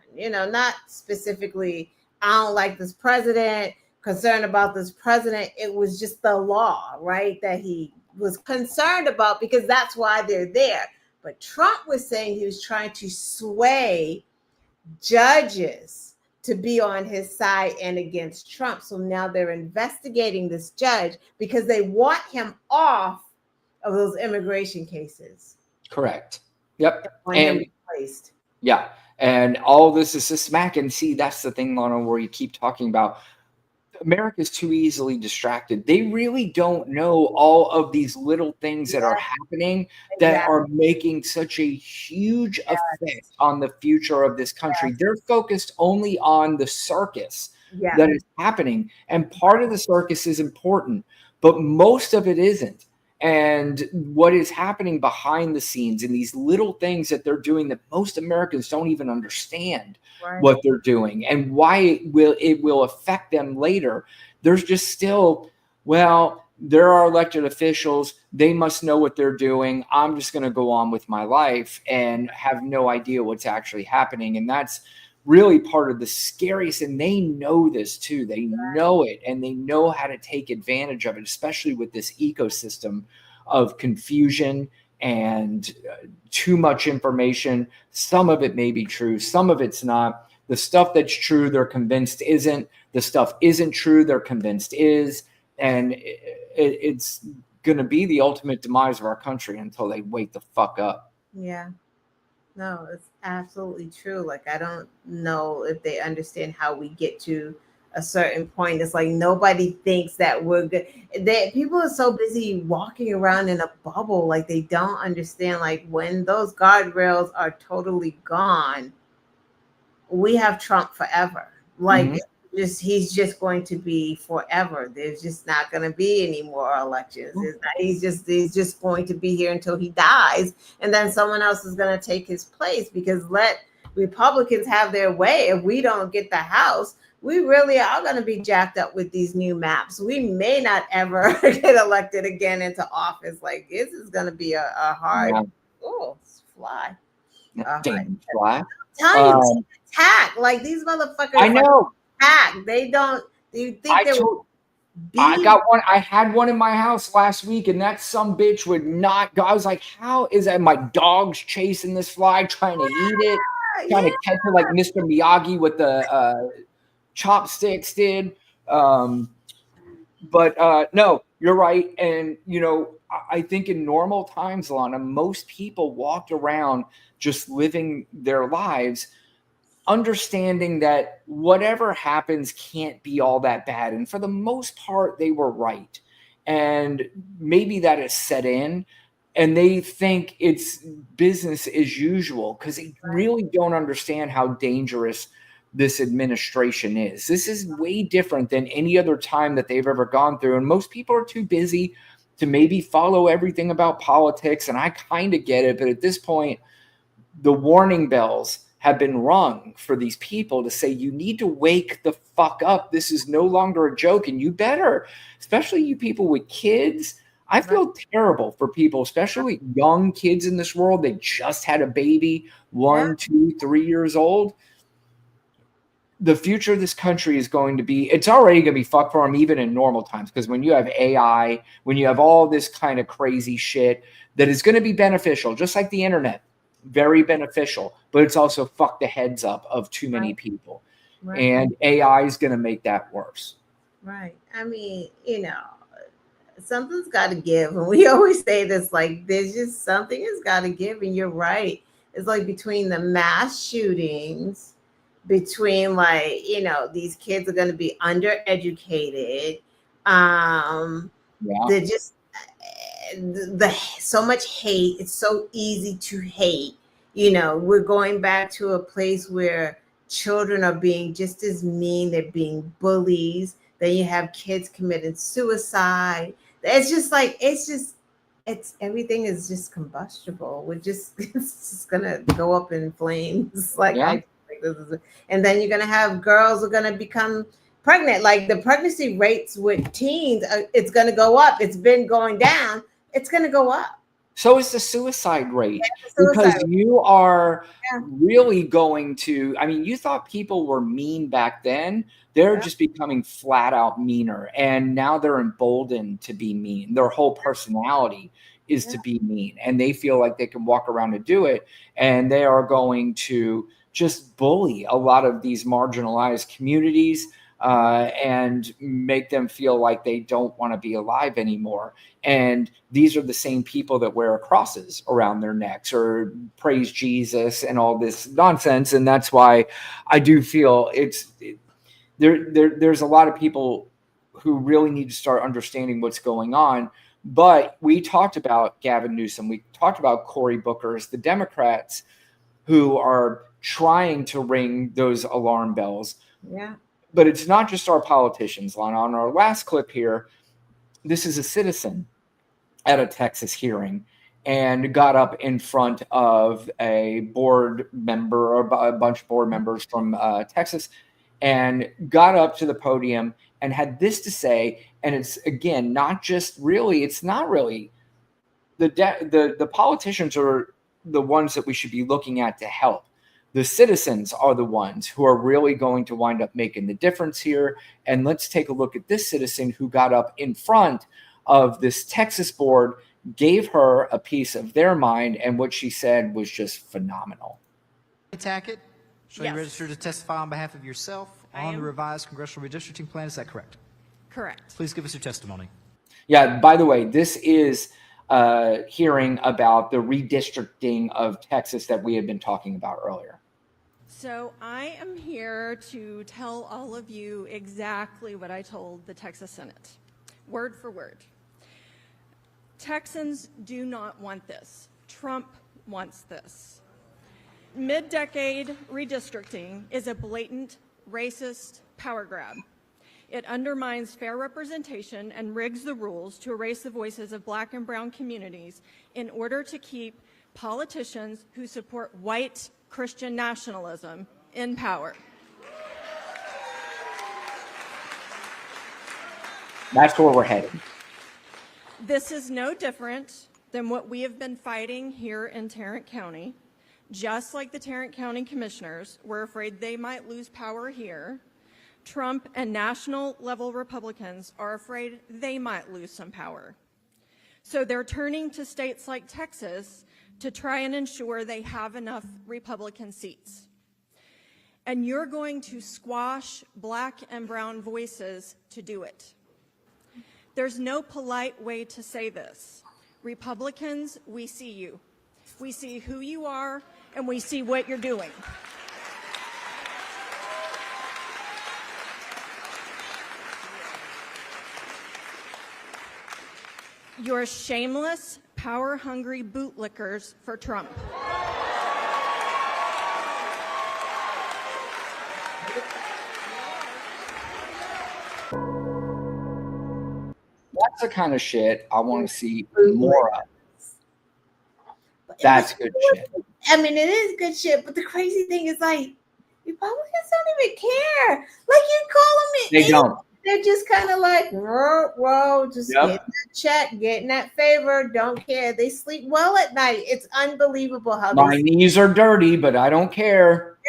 not specifically, I don't like this president, concerned about this president. It was just the law, right, that he was concerned about, because that's why they're there. But Trump was saying he was trying to sway judges to be on his side and against Trump. So now they're investigating this judge because they want him off of those immigration cases. Correct. Yep. And all this is a smack. And see, that's the thing, Lana, where you keep talking about America's too easily distracted. They really don't know all of these little things that are happening that are making such a huge effect on the future of this country. They're focused only on the circus that is happening. And part of the circus is important, but most of it isn't. And what is happening behind the scenes and these little things that they're doing that most Americans don't even understand what they're doing and why it will affect them later. There's just still, there are elected officials. They must know what they're doing. I'm just going to go on with my life and have no idea what's actually happening. And that's really part of the scariest. And they know this too. They know it, and they know how to take advantage of it, especially with this ecosystem of confusion and too much information. Some of it may be true. Some of it's not. The stuff that's true, they're convinced isn't. The stuff isn't true, they're convinced is. And it's going to be the ultimate demise of our country until they wake the fuck up. Yeah. No, it's absolutely true. Like, I don't know if they understand how we get to a certain point. It's like nobody thinks that we're good. People are so busy walking around in a bubble. Like, they don't understand, like, when those guardrails are totally gone, we have Trump forever. Like, he's just going to be forever. There's just not going to be any more elections. He's just going to be here until he dies, and then someone else is going to take his place, because let Republicans have their way. If we don't get the House, we really are going to be jacked up with these new maps. We may not ever get elected again into office. Like, this is going to be a hard fly. Damn fly. Tell you, attack. Like these motherfuckers. I know. Attack. They don't. You think they would I got one. I had one in my house last week, and that some bitch would not go. I was like, "How is that?" My dog's chasing this fly, trying to eat it, trying to catch it like Mr. Miyagi with the chopsticks did. But no, you're right. And I think in normal times, Lana, most people walked around just living their lives, understanding that whatever happens can't be all that bad. And for the most part, they were right. And maybe that is set in, and they think it's business as usual because they really don't understand how dangerous this administration is. This is way different than any other time that they've ever gone through. And most people are too busy to maybe follow everything about politics. And I kind of get it. But at this point, the warning bells have been rung for these people to say, you need to wake the fuck up. This is no longer a joke. And you better, especially you people with kids. I feel terrible for people, especially young kids in this world. They just had a baby, 1, 2, 3 years old. The future of this country is going to be, it's already going to be fucked for them even in normal times. Because when you have AI, when you have all this kind of crazy shit that is going to be beneficial, just like the internet, very beneficial, but it's also fucked the heads up of too many people. Right. And AI is going to make that worse. Right. I mean, something's got to give. And we always say this, like, there's just something has got to give. And you're right. It's like between the mass shootings, between these kids are going to be undereducated. They're just so much hate. It's so easy to hate. We're going back to a place where children are being just as mean. They're being bullies. Then you have kids committing suicide. It's everything is just combustible. It's just gonna go up in flames. And then you're going to have girls who are going to become pregnant. Like the pregnancy rates with teens, it's going to go up. It's been going down. It's going to go up. So is the suicide rate. Because you are really going to, you thought people were mean back then. They're just becoming flat out meaner. And now they're emboldened to be mean. Their whole personality is to be mean. And they feel like they can walk around and do it. And they are going to just bully a lot of these marginalized communities and make them feel like they don't want to be alive anymore. And these are the same people that wear crosses around their necks or praise Jesus and all this nonsense. And that's why I do feel there's a lot of people who really need to start understanding what's going on. But we talked about Gavin Newsom. We talked about Cory Booker's, the Democrats who are trying to ring those alarm bells. Yeah. But it's not just our politicians, Lana. On our last clip here, this is a citizen at a Texas hearing and got up in front of a board member or a bunch of board members from Texas and got up to the podium and had this to say. And it's, again, not really the politicians are the ones that we should be looking at to help. The citizens are the ones who are really going to wind up making the difference here. And let's take a look at this citizen who got up in front of this Texas board, gave her a piece of their mind, and what she said was just phenomenal. Tackett, so you registered to testify on behalf of yourself on the revised congressional redistricting plan. Is that correct? Correct. Please give us your testimony. Yeah, by the way, this is hearing about the redistricting of Texas that we had been talking about earlier. So I am here to tell all of you exactly what I told the Texas Senate, word for word. Texans do not want this. Trump wants this. Mid-decade redistricting is a blatant, racist power grab. It undermines fair representation and rigs the rules to erase the voices of Black and brown communities in order to keep politicians who support white Christian nationalism in power. That's where we're headed. This is no different than what we have been fighting here in Tarrant County. Just like the Tarrant County commissioners were afraid they might lose power here, Trump and national-level Republicans are afraid they might lose some power. So they're turning to states like Texas to try and ensure they have enough Republican seats. And you're going to squash black and brown voices to do it. There's no polite way to say this. Republicans, we see you. We see who you are, and we see what you're doing. You're shameless, power-hungry bootlickers for Trump. That's the kind of shit I want to see more of. That's good shit. I mean, it is good shit, but the crazy thing is, like, Republicans don't even care. Like, you call them They don't. They're just kind of like, whoa, just getting that check, getting that favor, don't care. They sleep well at night. It's unbelievable how My knees are dirty, but I don't care.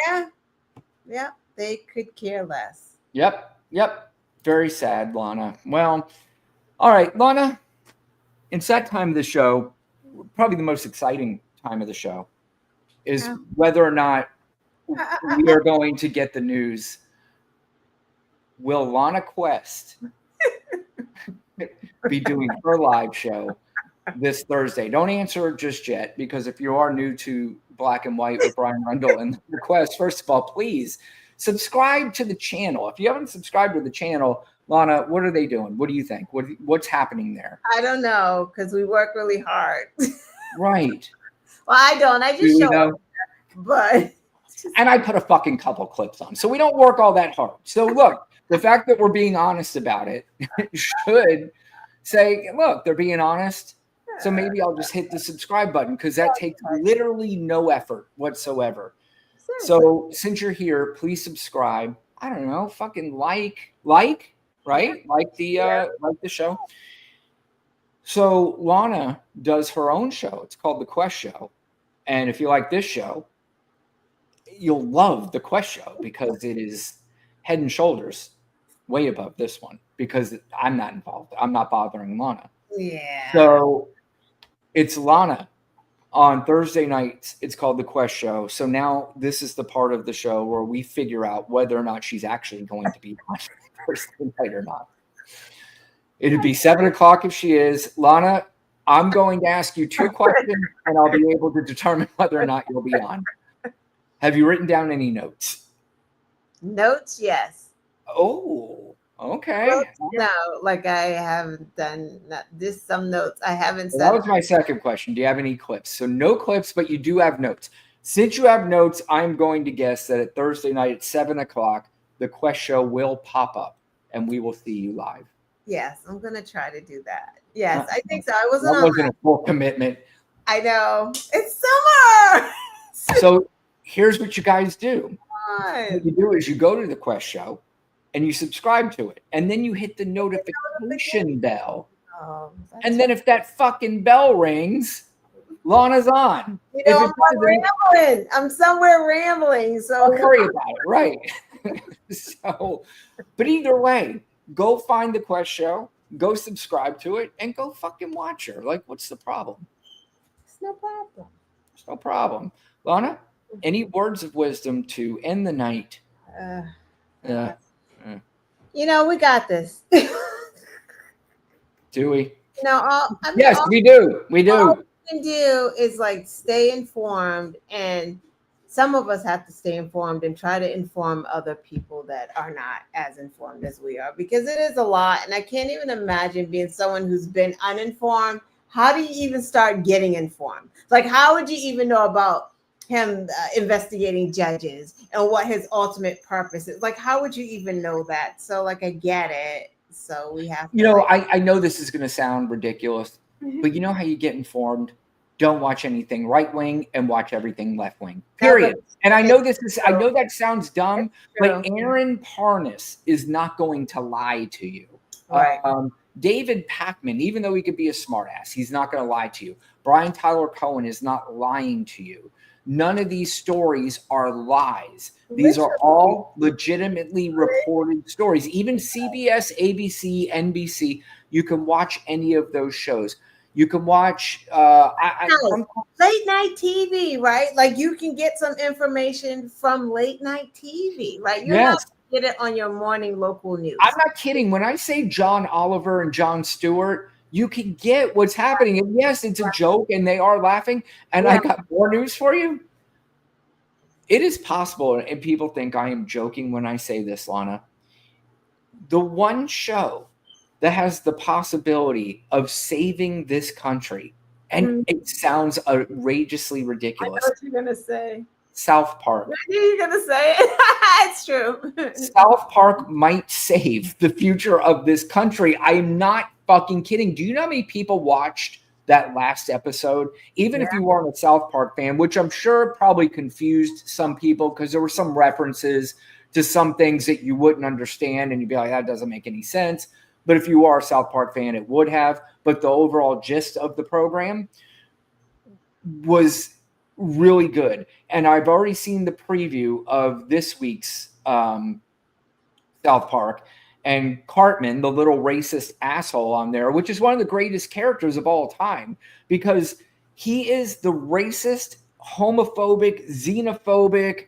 Yeah, they could care less. Yep. Very sad, Lana. Well, all right, Lana, it's that time of the show, probably the most exciting time of the show, is whether or not we are going to get the news. Will Lana Quest be doing her live show this Thursday? Don't answer just yet, because if you are new to Black and White with Brian Rundle and the Quest, first of all, please subscribe to the channel. If you haven't subscribed to the channel, Lana, what are they doing? What do you think? What's happening there? I don't know, because we work really hard. Right. Well, I don't. I just show up. But and I put a fucking couple clips on, so we don't work all that hard. So look, the fact that we're being honest about it should say, look, they're being honest. So maybe I'll just hit the subscribe button, because that takes literally no effort whatsoever. So since you're here, please subscribe. I don't know, fucking like, right? Like the show. So Lana does her own show. It's called The Quest Show. And if you like this show, you'll love The Quest Show, because it is head and shoulders way above this one, because I'm not involved. I'm not bothering Lana. Yeah. So it's Lana on Thursday nights. It's called The Quest Show. So now this is the part of the show where we figure out whether or not she's actually going to be on Thursday night or not. It'd be 7:00 if she is. Lana, I'm going to ask you 2 questions, and I'll be able to determine whether or not you'll be on. Have you written down any notes? Notes, yes. Oh, okay. Notes, no, like I haven't done some notes. I haven't said. That was my second question. Do you have any clips? So no clips, but you do have notes. Since you have notes, I'm going to guess that at Thursday night at 7:00, The Quest Show will pop up, and we will see you live. Yes, I'm going to try to do that. Yes, I think so. I wasn't. That wasn't a full commitment. I know. It's summer. So here's what you guys do. What you do is you go to The Quest Show and you subscribe to it. And then you hit the notification bell. And then if that fucking bell rings, Lana's on. You know, I'm rambling. I'm somewhere rambling. So don't worry about it. Right. So, but either way, go find The Quest Show, go subscribe to it, and go fucking watch her. Like, what's the problem? It's no problem. It's no problem. Lana, any words of wisdom to end the night? You know, we got this. Do we? No, yes, we do. We do. All we can do is like stay informed, and some of us have to stay informed and try to inform other people that are not as informed as we are, because it is a lot. And I can't even imagine being someone who's been uninformed. How do you even start getting informed? Like, how would you even know about him investigating judges and what his ultimate purpose is? Like, how would you even know that? So, like, I get it. So we have to, you know, I know this is going to sound ridiculous, but you know how you get informed? Don't watch anything right wing and watch everything left wing. Period. And I know I know that sounds dumb, but Aaron Parnas is not going to lie to you. Right. David Pakman, even though he could be a smartass, he's not going to lie to you. Brian Tyler Cohen is not lying to you. None of these stories are lies. These are all legitimately reported stories. Even CBS, ABC, NBC, you can watch any of those shows. You can watch late night TV, right? Like you can get some information from late night TV, right? You're not gonna get it on your morning local news. I'm not kidding. When I say John Oliver and Jon Stewart, you can get what's happening. And yes, it's a joke and they are laughing. And I got more news for you. It is possible, and people think I am joking when I say this, Lana. The one show that has the possibility of saving this country, and it sounds outrageously ridiculous. I know what you're gonna say. South Park. I knew you were gonna say it. It's true. South Park might save the future of this country. I'm not fucking kidding. Do you know how many people watched that last episode? Even if you weren't a South Park fan, which I'm sure probably confused some people because there were some references to some things that you wouldn't understand and you'd be like, that doesn't make any sense. But if you are a South Park fan, it would have. But the overall gist of the program was really good. And I've already seen the preview of this week's South Park. And Cartman, the little racist asshole on there, which is one of the greatest characters of all time, because he is the racist, homophobic, xenophobic,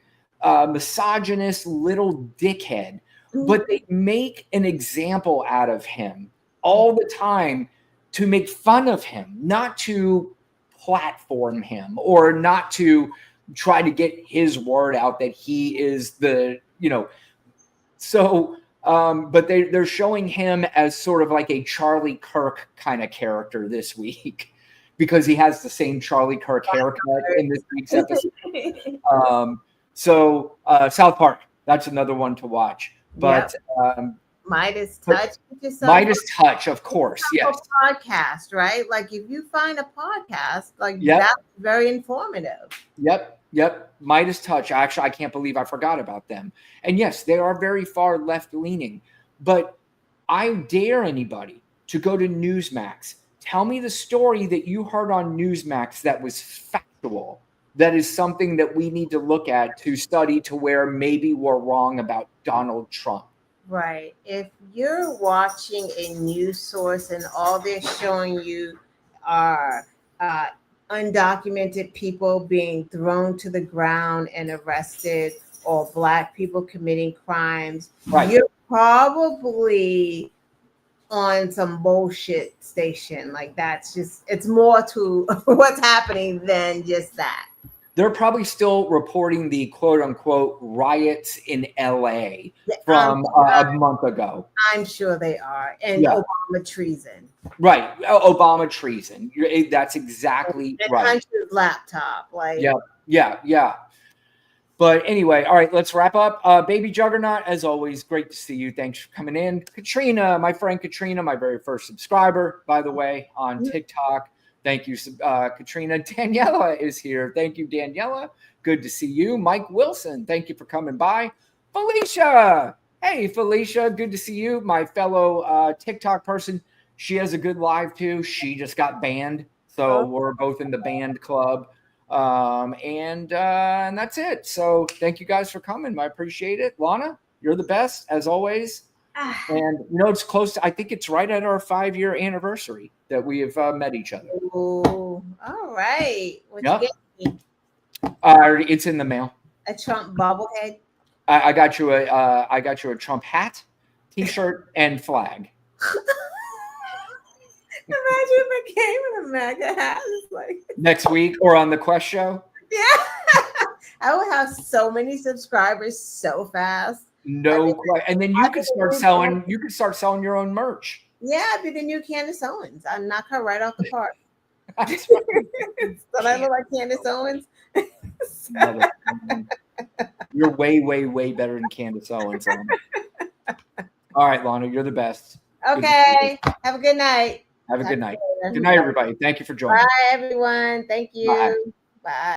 misogynist little dickhead. But they make an example out of him all the time to make fun of him, not to platform him or not to try to get his word out that he is the, so, but they're showing him as sort of like a Charlie Kirk kind of character this week because he has the same Charlie Kirk haircut in this week's episode. South Park, that's another one to watch. But Midas Touch. Midas Touch, of course. Yes. Podcast, right? Like if you find a podcast, like that's very informative. Yep. Midas Touch. Actually, I can't believe I forgot about them. And yes, they are very far left leaning. But I dare anybody to go to Newsmax. Tell me the story that you heard on Newsmax that was factual. That is something that we need to look at to study to where maybe we're wrong about Donald Trump. Right. If you're watching a news source and all they're showing you are undocumented people being thrown to the ground and arrested or Black people committing crimes, you're probably on some bullshit station. Like that's just, it's more to what's happening than just that. They're probably still reporting the quote unquote riots in LA from a month ago. I'm sure they are. And Obama treason. Right. Obama treason. That's exactly right. Hunter's laptop. Like, yeah. But anyway, all right, let's wrap up. Baby Juggernaut, as always, great to see you. Thanks for coming in. Katrina, my friend Katrina, my very first subscriber, by the way, on TikTok. Thank you, Katrina. Daniela is here. Thank you, Daniela. Good to see you. Mike Wilson, thank you for coming by. Felicia. Hey, Felicia. Good to see you. My fellow TikTok person. She has a good live, too. She just got banned. So we're both in the banned club. And that's it. So thank you guys for coming. I appreciate it. Lana, you're the best, as always. And it's close to, I think it's right at our 5-year anniversary that we have met each other. Ooh, all right. What you get me? It's in the mail. A Trump bobblehead. I got you a Trump hat, T-shirt, and flag. Imagine if it came in a MAGA hat. It's like next week or on the Quest show. Yeah, I would have so many subscribers so fast. No, and then you could start selling. You could start selling your own merch. Yeah, I'd be the new Candace Owens. I'd knock her right off the park. So I look like Candace Owens. You're way, way, way better than Candace Owens. All right, Lana, you're the best. Okay, have a good night. Have a good night. Good night, everybody. Thank you for joining. Bye, everyone. Thank you. Bye.